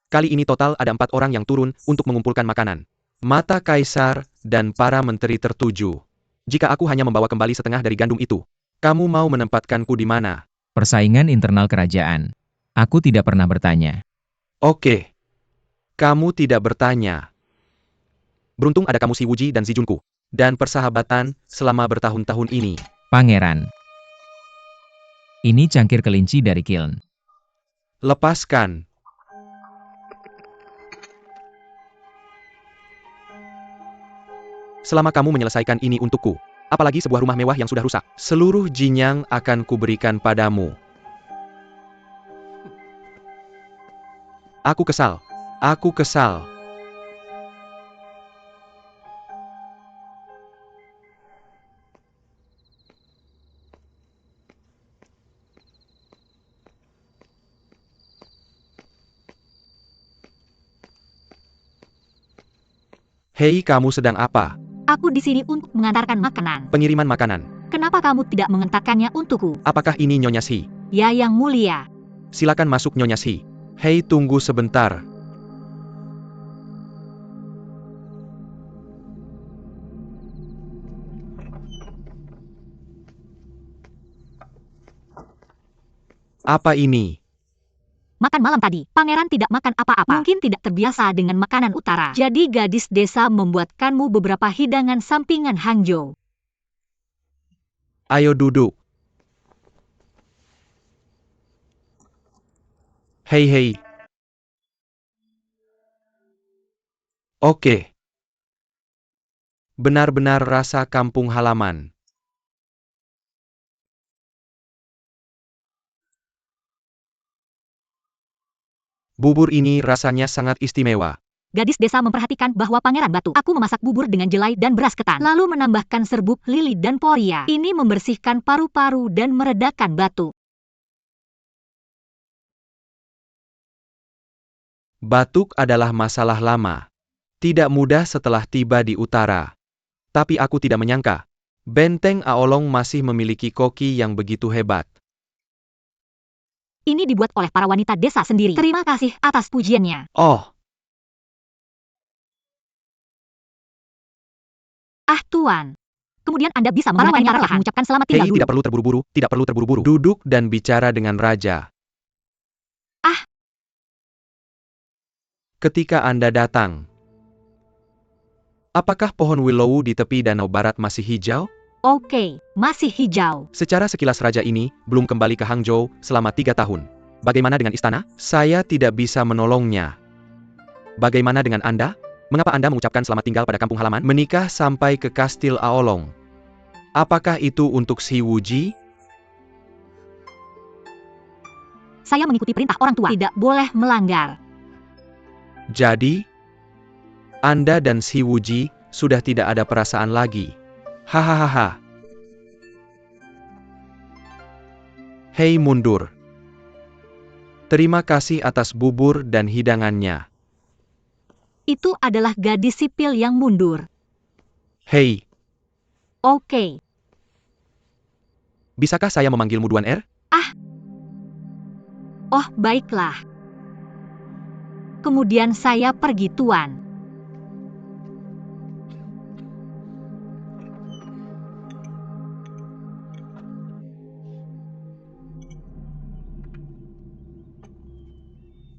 Kali ini total ada 4 orang yang turun untuk mengumpulkan makanan. Mata Kaisar dan para menteri tertuju. Jika aku hanya membawa kembali setengah dari gandum itu, kamu mau menempatkanku di mana? Persaingan internal kerajaan. Aku tidak pernah bertanya. Oke. Kamu tidak bertanya. Beruntung ada kamu si Wuji dan si Junku. Dan persahabatan selama bertahun-tahun ini. Pangeran. Ini cangkir kelinci dari Kiln. Lepaskan. Selama kamu menyelesaikan ini untukku, apalagi sebuah rumah mewah yang sudah rusak, seluruh jinyang akan kuberikan padamu. Aku kesal. Aku kesal. Hei, kamu sedang apa? Aku di sini untuk mengantarkan makanan. Pengiriman makanan. Kenapa kamu tidak mengantarkannya untukku? Apakah ini Nyonya Si? Ya, yang mulia. Silakan masuk, Nyonya Si. Hei, tunggu sebentar. Apa ini? Makan malam tadi, pangeran tidak makan apa-apa. Mungkin tidak terbiasa dengan makanan utara. Jadi gadis desa membuatkanmu beberapa hidangan sampingan Hangzhou. Ayo duduk. Hei, hei. Oke. Benar-benar rasa kampung halaman. Bubur ini rasanya sangat istimewa. Gadis desa memperhatikan bahwa pangeran batu. Aku memasak bubur dengan jelai dan beras ketan. Lalu menambahkan serbuk lili dan poria. Ini membersihkan paru-paru dan meredakan batuk. Batuk adalah masalah lama. Tidak mudah setelah tiba di utara. Tapi aku tidak menyangka, benteng Aolong masih memiliki koki yang begitu hebat. Ini dibuat oleh para wanita desa sendiri. Terima kasih atas pujiannya. Oh, Ah, Tuan. Kemudian Anda bisa menggunakannya perlahan mengucapkan selamat tinggal hei, dulu. tidak perlu terburu-buru, tidak perlu terburu-buru. Duduk dan bicara dengan raja. Ah. Ketika Anda datang, apakah pohon willow di tepi danau barat masih hijau? Oke, masih hijau. Secara sekilas raja ini belum kembali ke Hangzhou selama 3 tahun. Bagaimana dengan istana? Saya tidak bisa menolongnya. Bagaimana dengan Anda? Mengapa Anda mengucapkan selamat tinggal pada kampung halaman? Menikah sampai ke Kastil Aolong. Apakah itu untuk Si Wuji? Saya mengikuti perintah orang tua. Tidak boleh melanggar. Jadi, Anda dan Si Wuji sudah tidak ada perasaan lagi. Hahaha. Hei mundur. Terima kasih atas bubur dan hidangannya. Itu adalah gadis sipil yang mundur. Hei, Oke. bisakah saya memanggilmu Tuan R? Oh, baiklah. Kemudian saya pergi, Tuan.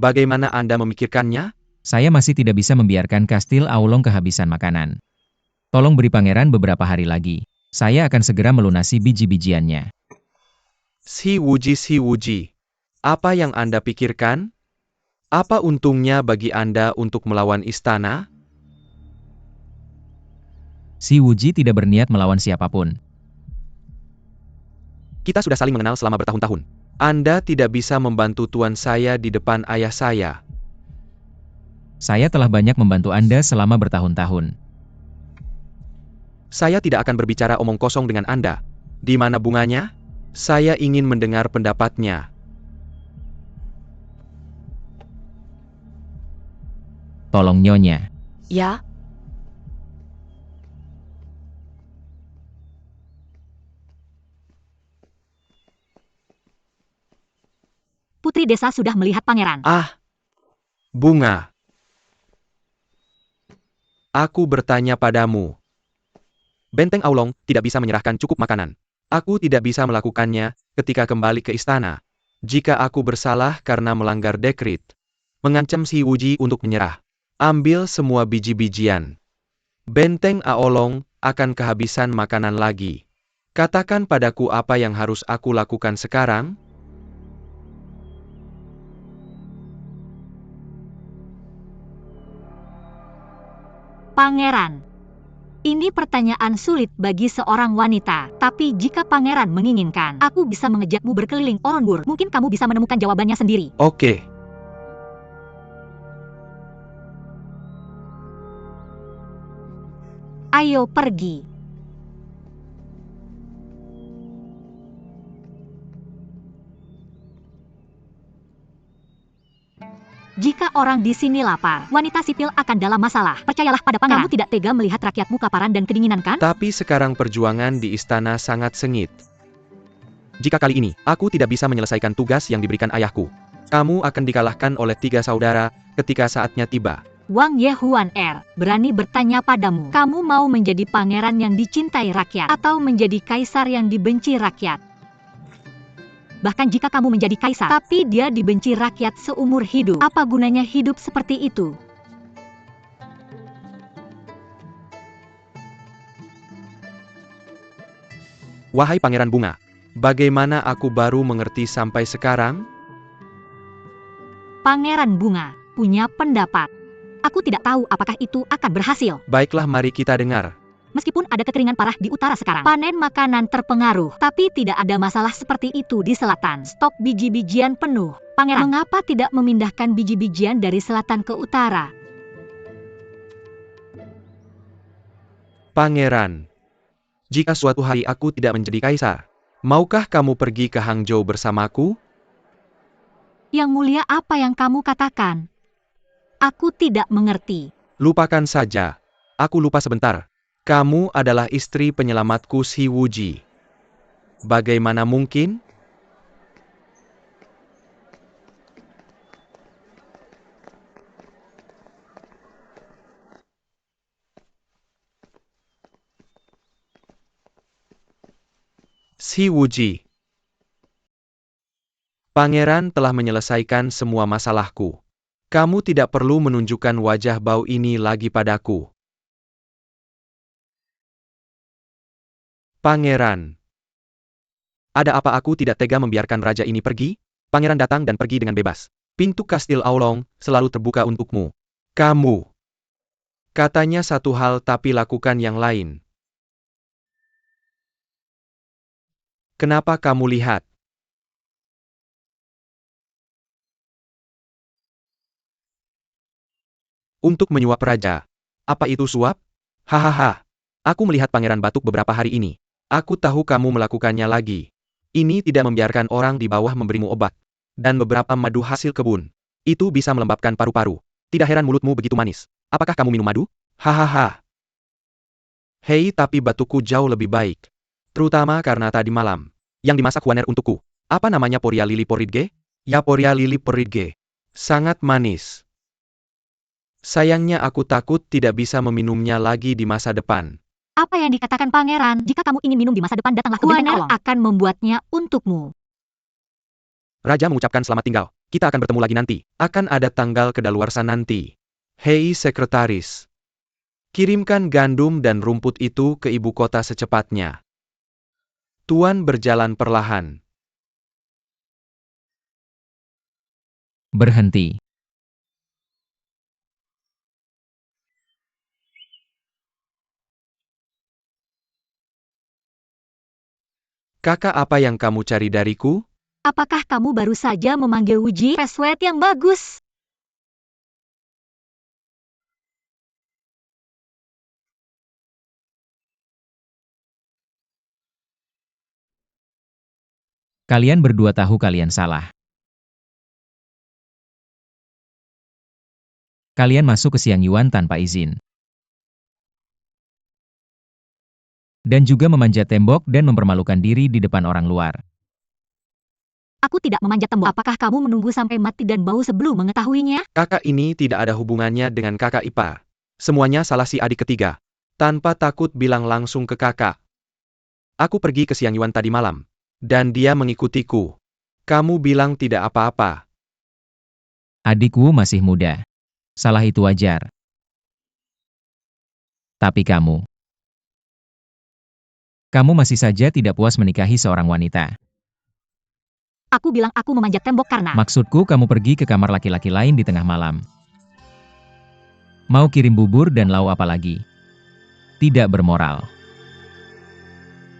Bagaimana Anda memikirkannya? Saya masih tidak bisa membiarkan Kastil Aolong kehabisan makanan. Tolong beri pangeran beberapa hari lagi. Saya akan segera melunasi biji-bijiannya. Si Wuji. Apa yang Anda pikirkan? Apa untungnya bagi Anda untuk melawan istana? Si Wuji tidak berniat melawan siapapun. Kita sudah saling mengenal selama bertahun-tahun. Anda tidak bisa membantu tuan saya di depan ayah saya. Saya telah banyak membantu Anda selama bertahun-tahun. Saya tidak akan berbicara omong kosong dengan Anda. Di mana bunganya? Saya ingin mendengar pendapatnya. Tolong Nyonya. Ya, Putri desa sudah melihat pangeran. Ah, bunga. Aku bertanya padamu. Benteng Aolong tidak bisa menyerahkan cukup makanan. Aku tidak bisa melakukannya ketika kembali ke istana. Jika aku bersalah karena melanggar dekret, mengancam Si Wuji untuk menyerah. Ambil semua biji-bijian. Benteng Aolong akan kehabisan makanan lagi. Katakan padaku apa yang harus aku lakukan sekarang? Pangeran. Ini pertanyaan sulit bagi seorang wanita. Tapi jika pangeran menginginkan, aku bisa mengejakmu berkeliling Orongur. Mungkin kamu bisa menemukan jawabannya sendiri. Oke. Ayo pergi. Jika orang di sini lapar, wanita sipil akan dalam masalah. Percayalah pada pangeran. Kamu tidak tega melihat rakyatmu kelaparan dan kedinginan, kan? Tapi sekarang perjuangan di istana sangat sengit. Jika kali ini, aku tidak bisa menyelesaikan tugas yang diberikan ayahku, kamu akan dikalahkan oleh 3 saudara ketika saatnya tiba. Wang Yehuan berani bertanya padamu. Kamu mau menjadi pangeran yang dicintai rakyat atau menjadi kaisar yang dibenci rakyat? Bahkan jika kamu menjadi kaisar, tapi dia dibenci rakyat seumur hidup, apa gunanya hidup seperti itu? Wahai Pangeran Bunga, bagaimana aku baru mengerti sampai sekarang? Pangeran Bunga punya pendapat. Aku tidak tahu apakah itu akan berhasil. Baiklah, mari kita dengar. Meskipun ada kekeringan parah di utara sekarang, panen makanan terpengaruh, tapi tidak ada masalah seperti itu di selatan. Stok biji-bijian penuh. Pangeran, mengapa tidak memindahkan biji-bijian dari selatan ke utara? Pangeran, jika suatu hari aku tidak menjadi kaisar, maukah kamu pergi ke Hangzhou bersamaku? Yang mulia, apa yang kamu katakan? Aku tidak mengerti. Lupakan saja. Aku lupa sebentar. Kamu adalah istri penyelamatku Si Wuji. Bagaimana mungkin? Si Wuji. Pangeran telah menyelesaikan semua masalahku. Kamu tidak perlu menunjukkan wajah bau ini lagi padaku. Pangeran. Ada apa aku tidak tega membiarkan raja ini pergi? Pangeran datang dan pergi dengan bebas. Pintu kastil Aulong selalu terbuka untukmu. Kamu. Katanya satu hal tapi lakukan yang lain. Kenapa kamu lihat? Untuk menyuap raja. Apa itu suap? Hahaha. Aku melihat pangeran batuk beberapa hari ini. Aku tahu kamu melakukannya lagi. Ini tidak membiarkan orang di bawah memberimu obat. Dan beberapa madu hasil kebun. Itu bisa melembabkan paru-paru. Tidak heran mulutmu begitu manis. Apakah kamu minum madu? Hahaha. Hei, tapi batukku jauh lebih baik. Terutama karena tadi malam. Yang dimasak Huaner untukku. Apa namanya, Poria Lili Poridge? Ya, Poria Lili Poridge. Sangat manis. Sayangnya aku takut tidak bisa meminumnya lagi di masa depan. Apa yang dikatakan pangeran? Jika kamu ingin minum di masa depan, datanglah ke benteng Huaner Aulong. Akan membuatnya untukmu. Raja mengucapkan selamat tinggal. Kita akan bertemu lagi nanti. Akan ada tanggal kedaluarsa nanti. Hei sekretaris. Kirimkan gandum dan rumput itu ke ibu kota secepatnya. Tuan berjalan perlahan. Berhenti. Kakak, apa yang kamu cari dariku? Apakah kamu baru saja memanggil Wuji Feswet yang bagus? Kalian berdua tahu kalian salah. Kalian masuk ke Xiang Yuan tanpa izin. Dan juga memanjat tembok dan mempermalukan diri di depan orang luar. Aku tidak memanjat tembok. Apakah kamu menunggu sampai mati dan bau sebelum mengetahuinya? Kakak ini tidak ada hubungannya dengan kakak ipar. Semuanya salah si adik ketiga. Tanpa takut bilang langsung ke kakak. Aku pergi ke Xiang Yuan tadi malam. Dan dia mengikutiku. Kamu bilang tidak apa-apa. Adikku masih muda. Salah itu wajar. Tapi kamu masih saja tidak puas menikahi seorang wanita. Aku bilang aku memanjat tembok karena... Maksudku kamu pergi ke kamar laki-laki lain di tengah malam. Mau kirim bubur dan lauk apa lagi? Tidak bermoral.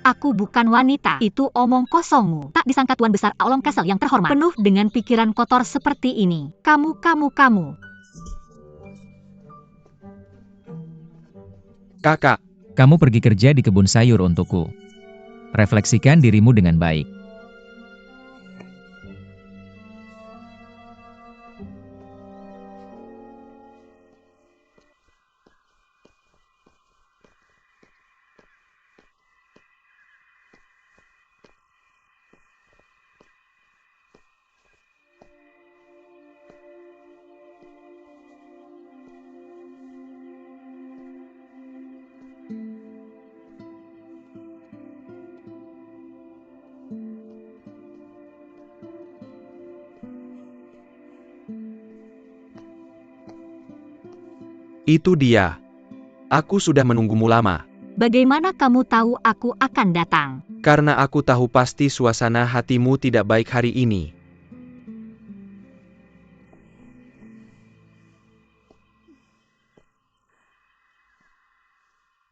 Aku bukan wanita. Itu omong kosongmu. Tak disangka Tuan Besar Aulong Castle yang terhormat. Penuh dengan pikiran kotor seperti ini. Kamu. Kakak. Kamu pergi kerja di kebun sayur untukku. Refleksikan dirimu dengan baik. Itu dia. Aku sudah menunggumu lama. Bagaimana kamu tahu aku akan datang? Karena aku tahu pasti suasana hatimu tidak baik hari ini.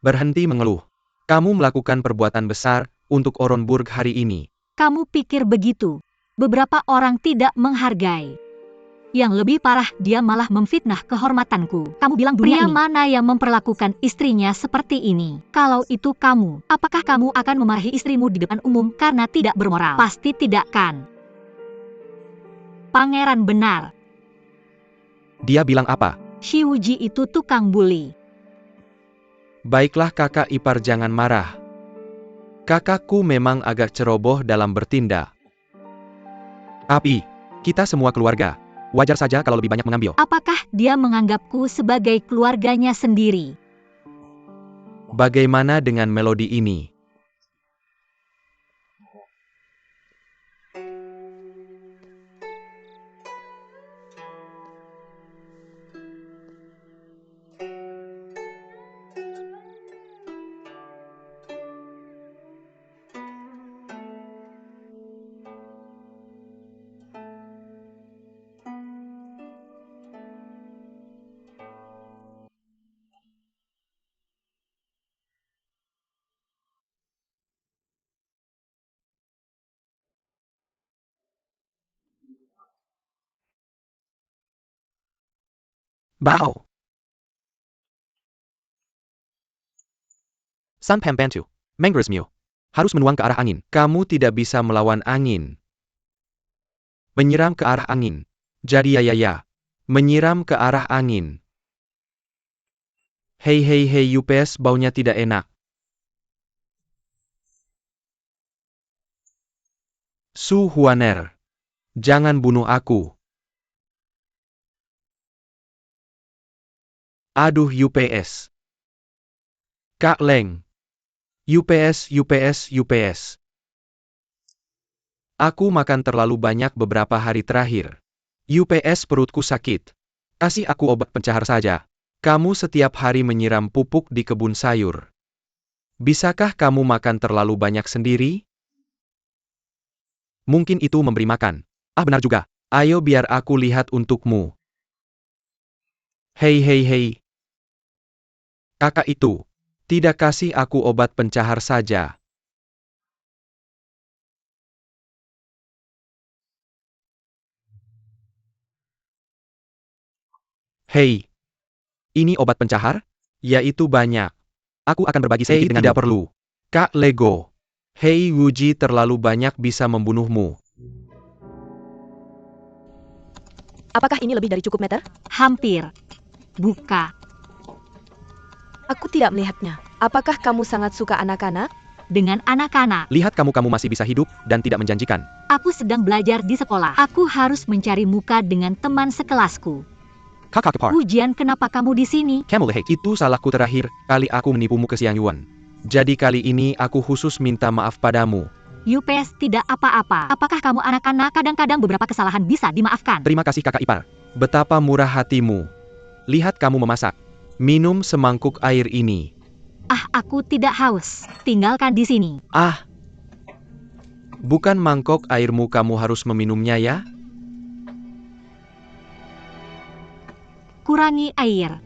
Berhenti mengeluh. Kamu melakukan perbuatan besar untuk Oronburg hari ini. Kamu pikir begitu? Beberapa orang tidak menghargai. Yang lebih parah, dia malah memfitnah kehormatanku. Kamu bilang dunia ini mana yang memperlakukan istrinya seperti ini? Kalau itu kamu, apakah kamu akan memarahi istrimu di depan umum karena tidak bermoral? Pasti tidak kan? Pangeran benar. Dia bilang apa? Shi Wuji itu tukang bully. Baiklah kakak ipar, jangan marah. Kakakku memang agak ceroboh dalam bertindak. Tapi, kita semua keluarga. Wajar saja kalau lebih banyak mengambil. Apakah dia menganggapku sebagai keluarganya sendiri? Bagaimana dengan melodi ini? Bao. San Pembantu. Menggerismu. Harus menuang ke arah angin. Kamu tidak bisa melawan angin. Menyiram ke arah angin. Jadi ya. Menyiram ke arah angin. Hei UPS, baunya tidak enak. Su Huaner. Jangan bunuh aku. Aduh UPS. Kak Leng. UPS. Aku makan terlalu banyak beberapa hari terakhir. UPS, perutku sakit. Kasih aku obat pencahar saja. Kamu setiap hari menyiram pupuk di kebun sayur. Bisakah kamu makan terlalu banyak sendiri? Mungkin itu memberi makan. Ah, benar juga. Ayo biar aku lihat untukmu. Hei. Kakak itu. Tidak kasih aku obat pencahar saja. Hei. Ini obat pencahar? Ya itu banyak. Aku akan berbagi sedikit denganmu. Tidak perlu. Kak Lego. Hei Wuji, terlalu banyak bisa membunuhmu. Apakah ini lebih dari cukup meter? Hampir. Buka. Aku tidak melihatnya. Apakah kamu sangat suka anak-anak? Dengan anak-anak. Lihat kamu masih bisa hidup dan tidak menjanjikan. Aku sedang belajar di sekolah. Aku harus mencari muka dengan teman sekelasku. Kakak Kepar. Ujian, kenapa kamu di sini? Camel Hei, itu salahku terakhir kali aku menipumu ke Siang Yuan. Jadi kali ini aku khusus minta maaf padamu. UPS, tidak apa-apa. Apakah kamu anak-anak? Kadang-kadang beberapa kesalahan bisa dimaafkan. Terima kasih kakak ipar. Betapa murah hatimu. Lihat kamu memasak. Minum semangkuk air ini. Ah, aku tidak haus. Tinggalkan di sini. Ah. Bukan mangkok airmu, kamu harus meminumnya ya. Kurangi air.